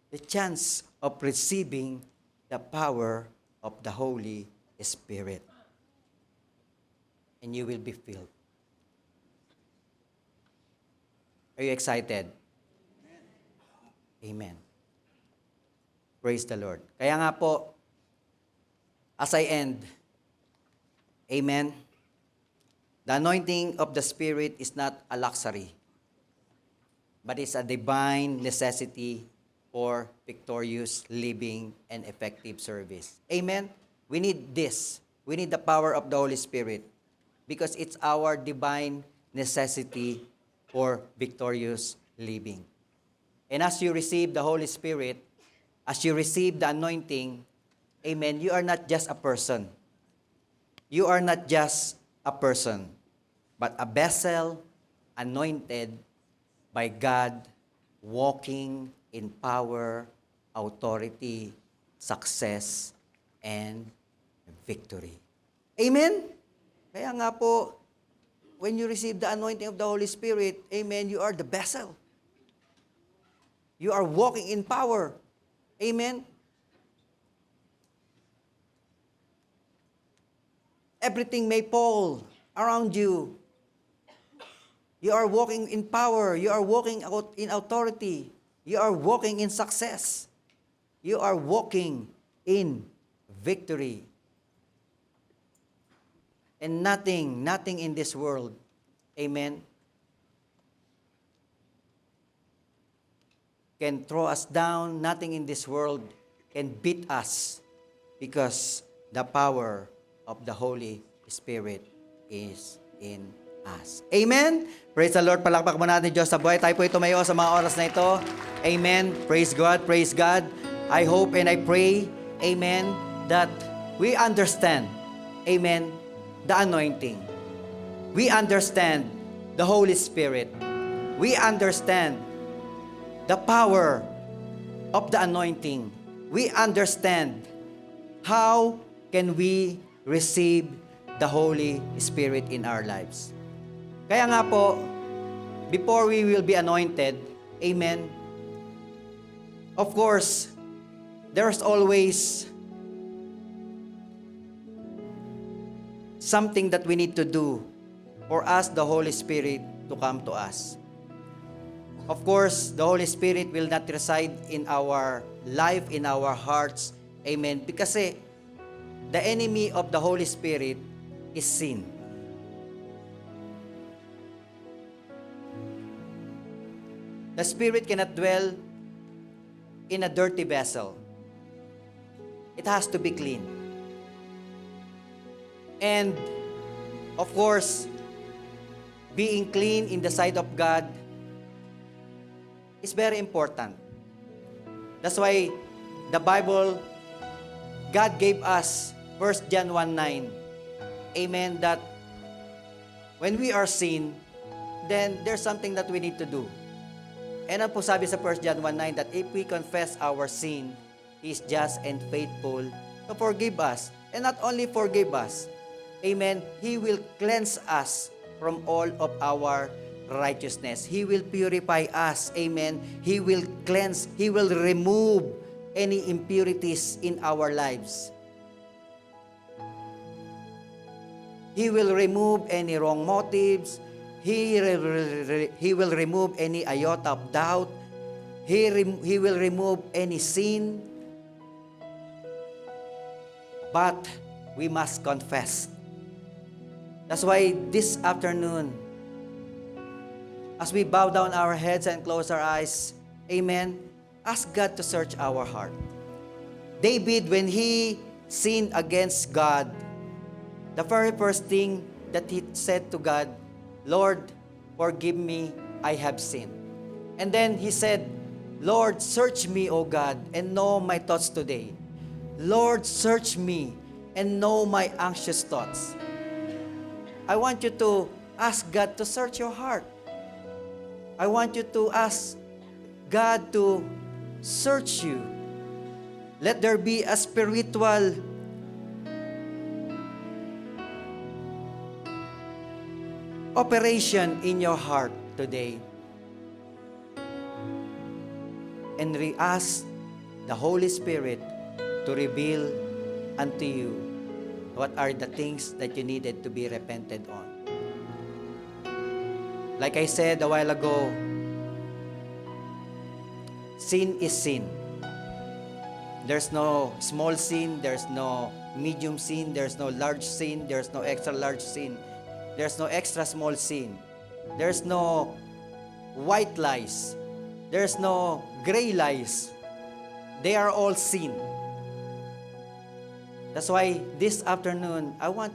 the chance of receiving the power of the Holy Spirit. And you will be filled. Are you excited? Amen. Praise the Lord. Kaya nga po, as I end, amen, the anointing of the Spirit is not a luxury, but it's a divine necessity for victorious living and effective service. Amen? We need this. We need the power of the Holy Spirit because it's our divine necessity for victorious living. And as you receive the Holy Spirit, as you receive the anointing, amen, you are not just a person. You are not just a person, but a vessel anointed by God, walking in power, authority, success, and victory. Amen? Kaya nga po, when you receive the anointing of the Holy Spirit, amen, you are the vessel. You are walking in power. Amen? Everything may fall around you. You are walking in power. You are walking out in authority. You are walking in success. You are walking in victory. And nothing in this world, amen, can throw us down. Nothing in this world can beat us because the power of the Holy Spirit is in us. Amen? Praise the Lord. Palakpak mo natin Diyos sa buhay. Tayo po tumayo sa mga oras na ito. Amen. Praise God. Praise God. I hope and I pray, amen, that we understand, amen, the anointing. We understand the Holy Spirit. We understand the power of the anointing. We understand how can we receive the Holy Spirit in our lives. Kaya nga po, before we will be anointed, amen, of course, there's always something that we need to do for us, the Holy Spirit, to come to us. Of course, the Holy Spirit will not reside in our life, in our hearts. Amen. Because the enemy of the Holy Spirit is sin. The Spirit cannot dwell in a dirty vessel. It has to be clean. And, of course, being clean in the sight of God is very important. That's why the Bible, God gave us 1 John 1:9, amen, that when we are sin, then there's something that we need to do. And ang po sabi sa 1 John 1:9 that if we confess our sin, He is just and faithful to forgive us. And not only forgive us, amen, He will cleanse us from all of our righteousness. He will purify us. Amen. He will cleanse. He will remove any impurities in our lives. He will remove any wrong motives. He will remove any iota of doubt. He will remove any sin. But we must confess. That's why this afternoon, as we bow down our heads and close our eyes, amen, ask God to search our heart. David, when he sinned against God, the very first thing that he said to God, Lord, forgive me, I have sinned. And then he said, Lord, search me, O God, and know my thoughts today. Lord, search me and know my anxious thoughts. I want you to ask God to search your heart. I want you to ask God to search you. Let there be a spiritual operation in your heart today. And we ask the Holy Spirit to reveal unto you what are the things that you needed to be repented on. Like I said a while ago, sin is sin. There's no small sin, there's no medium sin, there's no large sin, there's no extra large sin, there's no extra small sin, there's no white lies, there's no gray lies. They are all sin. That's why this afternoon, I want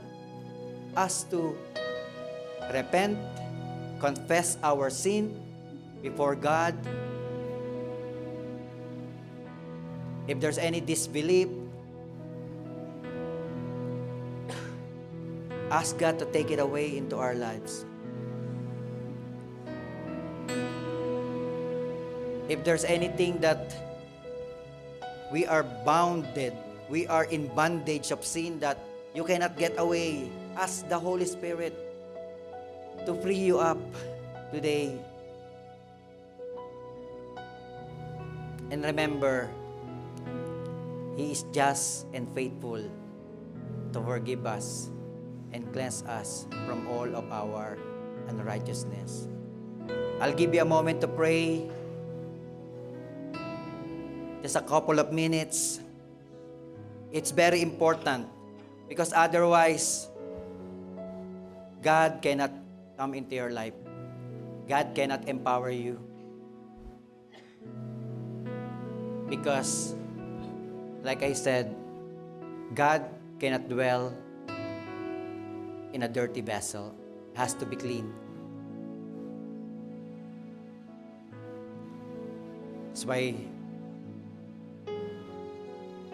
us to repent, confess our sin before God. If there's any disbelief, ask God to take it away into our lives. If there's anything that we are bounded, we are in bondage of sin that you cannot get away, ask the Holy Spirit to free you up today. And remember, He is just and faithful to forgive us and cleanse us from all of our unrighteousness. I'll give you a moment to pray. Just a couple of minutes. It's very important because otherwise, God cannot come into your life. God cannot empower you. Because, like I said, God cannot dwell in a dirty vessel. It has to be clean. That's why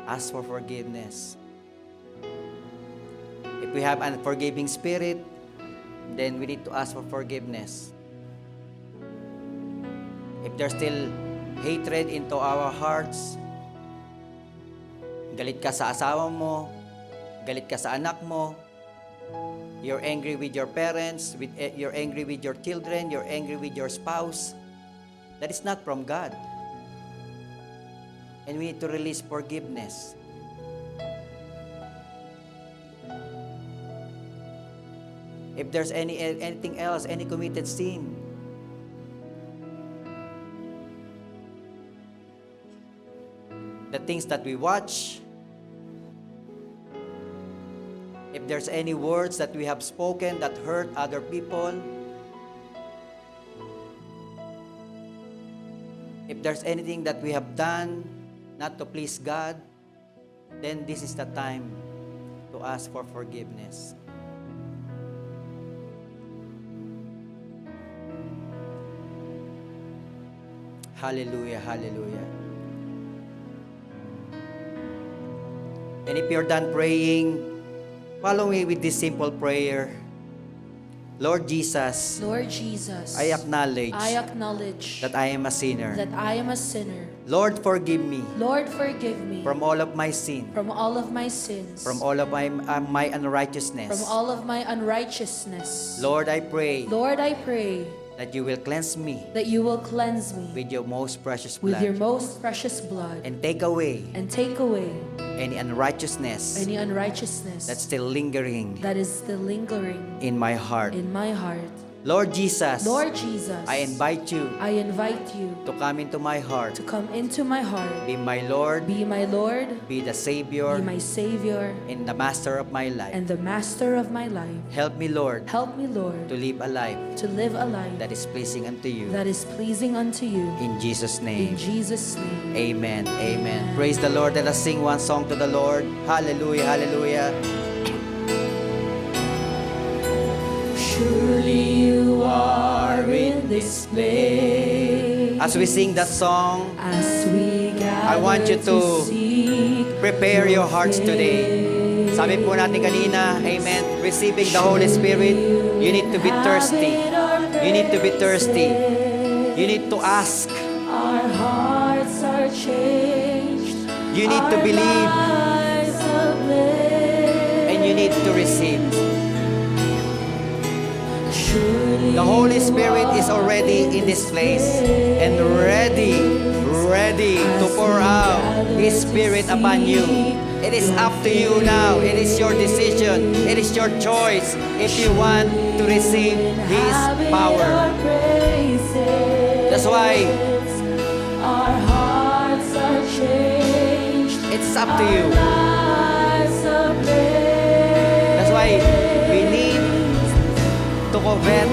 ask for forgiveness. If we have an unforgiving spirit, then we need to ask for forgiveness. If there's still hatred into our hearts, galit ka sa asawa mo, galit ka sa anak mo, you're angry with your parents, you're angry with your children, you're angry with your spouse, that is not from God. And we need to release forgiveness. If there's anything else, any committed sin, the things that we watch, if there's any words that we have spoken that hurt other people, if there's anything that we have done not to please God, then this is the time to ask for forgiveness. Hallelujah, hallelujah. And if you're done praying, follow me with this simple prayer. Lord Jesus, Lord Jesus, I acknowledge that I am a sinner. I am a sinner. Lord, forgive me Lord, forgive me from all of my sin, from all of my sins, from all of my unrighteousness. from all of my unrighteousness. Lord, I pray Lord, I pray that you will cleanse me that you will cleanse me with your most precious with your blood most precious blood and take away take away any unrighteousness any unrighteousness that's still lingering that is still lingering in my heart. in my heart. Lord Jesus, Lord Jesus, I invite you I invite you to come into my heart. to come into my heart. Be my Lord, Be my Lord, be the Savior, be my Savior, and the Master of my life. and the Master of my life. Help me, Lord, Help me, Lord, to live a life to live a life that is pleasing unto you. that is pleasing unto you. In Jesus' In name, Jesus' name. amen, amen. Praise the Lord. Let us sing one song to the Lord. Hallelujah, hallelujah. Surely you are in this place. As we sing that song, As we gather I want you to seek prepare your hearts today. Sabi po natin kanina, amen, receiving the Holy Spirit, you need to be thirsty. You need to be thirsty. You need to ask. Our hearts are changed. You need to believe. And you need to receive. The Holy Spirit is already in this place and ready to pour out His Spirit upon you. It is up to you now. It is your decision. It is your choice if you want to receive His power. That's why our hearts are changed. it's up to you. That's why we need to covet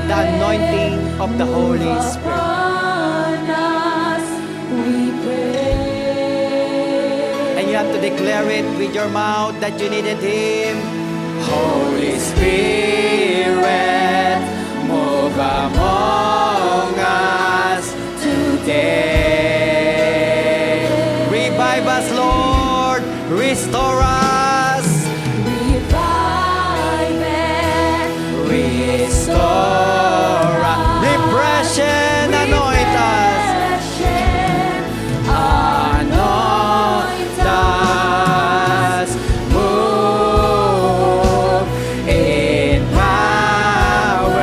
the anointing of the Holy Spirit. And you have to declare it with your mouth that you needed Him. Holy Spirit, move among us today. Revive us, Lord. Restore us. Restore us. Depression, anoint us. Anoint us. Move in power.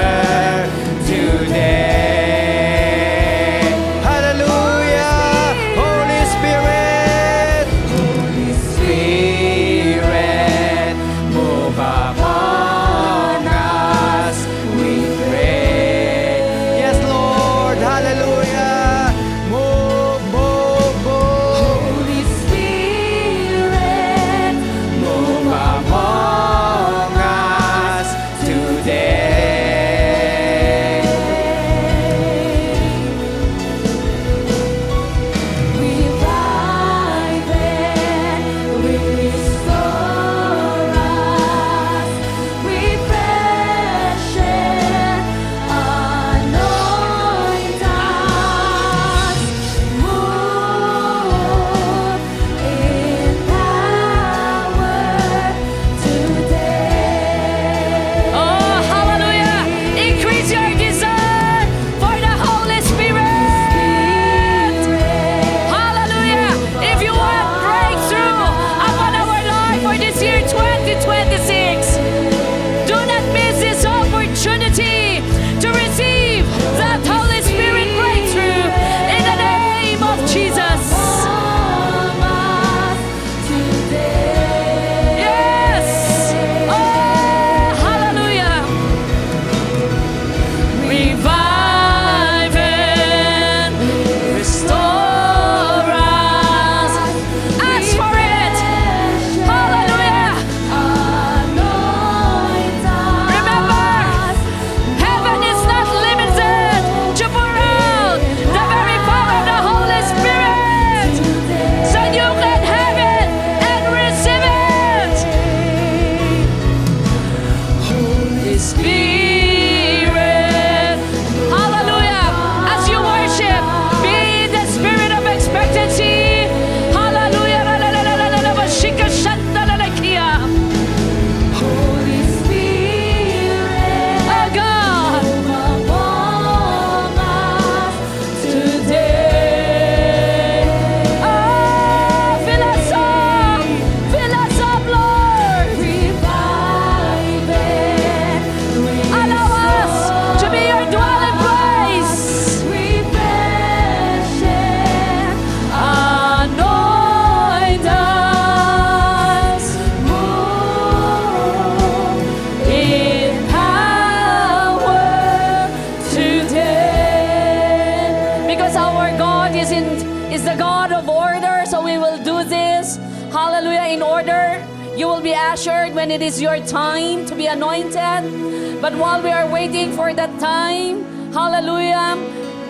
is the God of order, so we will do this, hallelujah, in order. You will be assured when it is your time to be anointed. But while we are waiting for that time, hallelujah,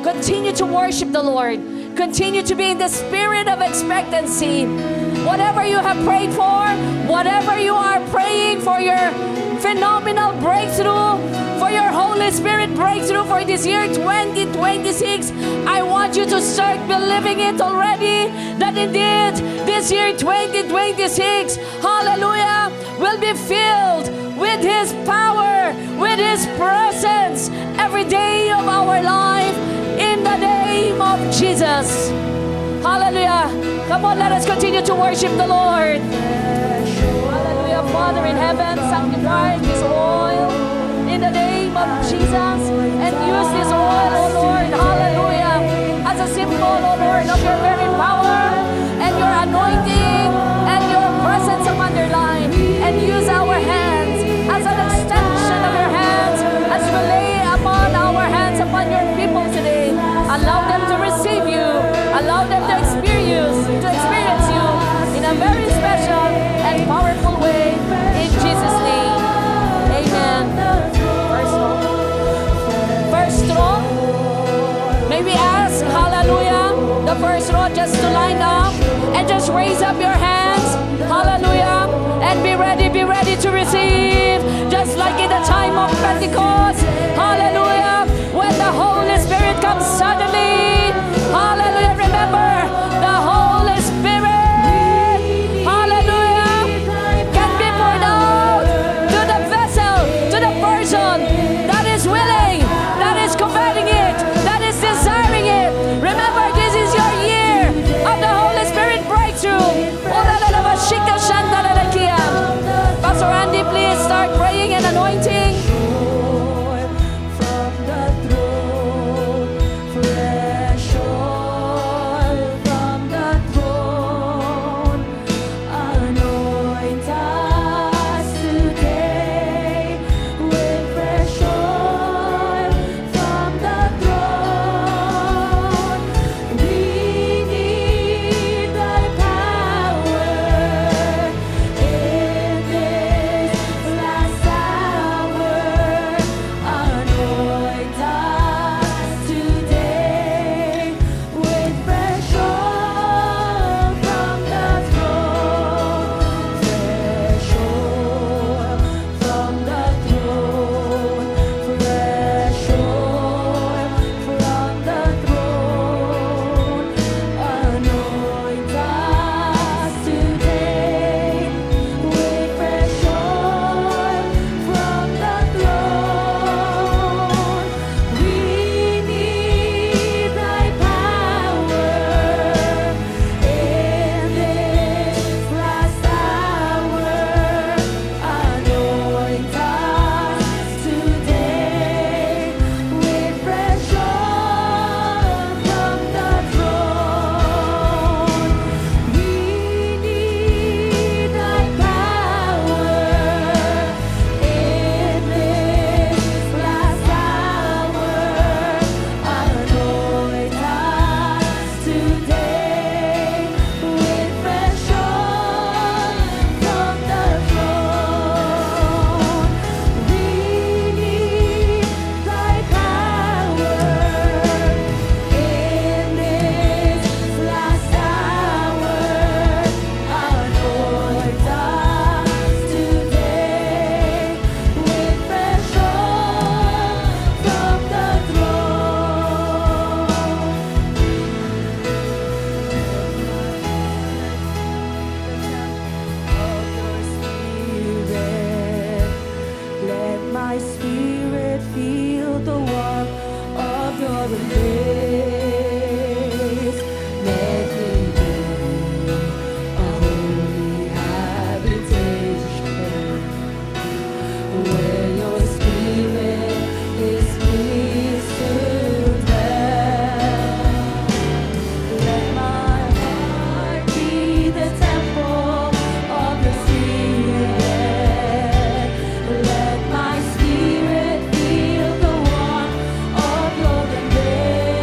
continue to worship the Lord. Continue to be in the spirit of expectancy. Whatever you have prayed for, whatever you are praying for your phenomenal breakthrough, for your Holy Spirit breakthrough for this year 2026, I want you to start believing it already, that indeed this year 2026, hallelujah, will be filled with His power, with His presence every day of our life, in the name of Jesus. Hallelujah. Come on, let us continue to worship the Lord. Hallelujah. Father in heaven, sanctify this oil in the name of Jesus, and use this oil, oh Lord, hallelujah, as a symbol, oh Lord, of your very power and your anointing and your presence upon their life. And use our hands as an extension of your hands as we lay upon our hands upon your people today. Allow them to receive you. Allow them to experience you in a very special and powerful way. In Jesus' name. Amen. First row. May we ask, hallelujah, the first row just to line up and just raise up your hands. Hallelujah. And be ready to receive. Just like in the time of Pentecost. Hallelujah. When the Holy Spirit comes suddenly. Hallelujah. Remember, the Holy Spirit, hallelujah, can be poured out to the vessel, to the person that is willing, that is coveting it, that is desiring it. Remember, this is your year of the Holy Spirit breakthrough. Pastor Andy, please start praying and anointing. From the throne, fresh oil from the throne, anoint us today with fresh oil from the throne. We need thy power in this last hour. Anoint us today with fresh oil from the throne. Fresh oil from the throne. Fresh oil from the throne. Anoint us today with fresh oil from the throne. We need thy power in this last hour. Anoint us today with fresh oil from the throne. We need thy power in this last hour. Anoint us today with fresh oil from the throne. We need thy power in this last hour. Anoint us today with fresh oil from the throne. Let my spirit feel the warmth of your embrace. Let me be a holy habitation where your spirit is pleased to dwell. Let my heart be the temple of the Spirit. Let my spirit feel the warmth of your embrace.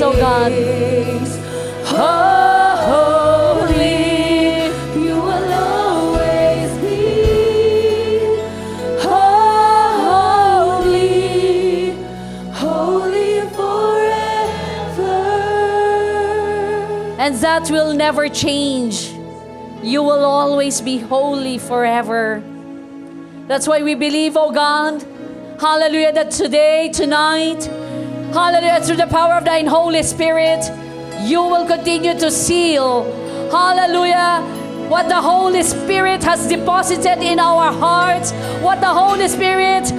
O God. Holy, you will always be. Holy, holy forever. And that will never change. You will always be holy forever. That's why we believe, oh God, hallelujah, that today, tonight, hallelujah, through the power of thine Holy Spirit, you will continue to seal, hallelujah, what the Holy Spirit has deposited in our hearts, what the Holy Spirit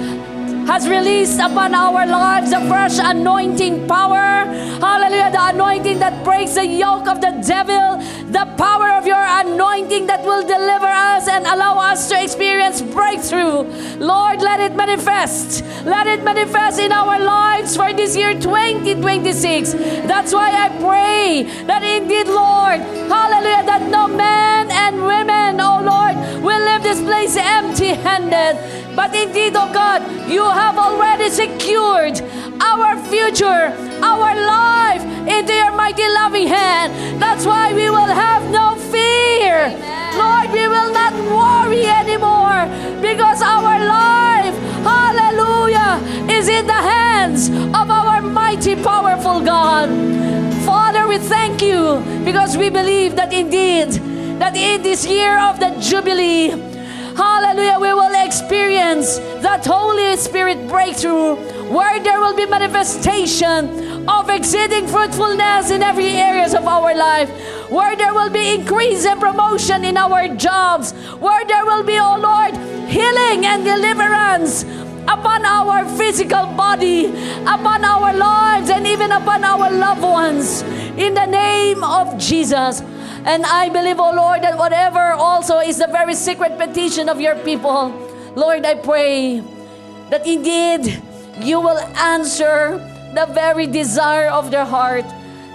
has released upon our lives, the fresh anointing power, hallelujah, the anointing that breaks the yoke of the devil, the power of your anointing that will deliver us and allow us to experience breakthrough. Lord, let it manifest. Let it manifest in our lives for this year 2026. That's why I pray that indeed, Lord, hallelujah, that no man and women, oh Lord, will leave this place empty-handed. But indeed, oh God, you have already secured our future, our life into your mighty loving hand. That's why we will have no fear. Lord, we will not worry anymore because our life, hallelujah, is in the hands of our mighty, powerful God. Father, we thank you because we believe that indeed, that in this year of the Jubilee, hallelujah, we will experience that Holy Spirit breakthrough where there will be manifestation of exceeding fruitfulness in every areas of our life, where there will be increase and promotion in our jobs, where there will be, oh Lord, healing and deliverance upon our physical body, upon our lives, and even upon our loved ones, in the name of Jesus. And I believe, oh Lord, that whatever also is the very secret petition of your people, Lord, I pray that indeed you will answer the very desire of their heart,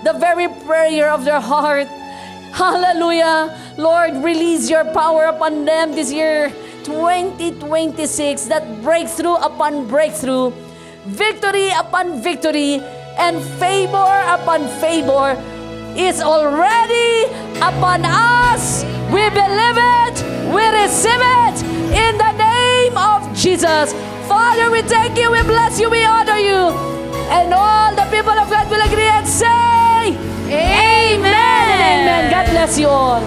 the very prayer of their heart. Hallelujah. Lord, release your power upon them this year, 2026, that breakthrough upon breakthrough, victory upon victory, and favor upon favor is already upon us. We believe it. We receive it in the name of Jesus. Father, we thank you. We bless you. We honor you. And all the people of God will agree and say, Amen. Amen. God bless you all.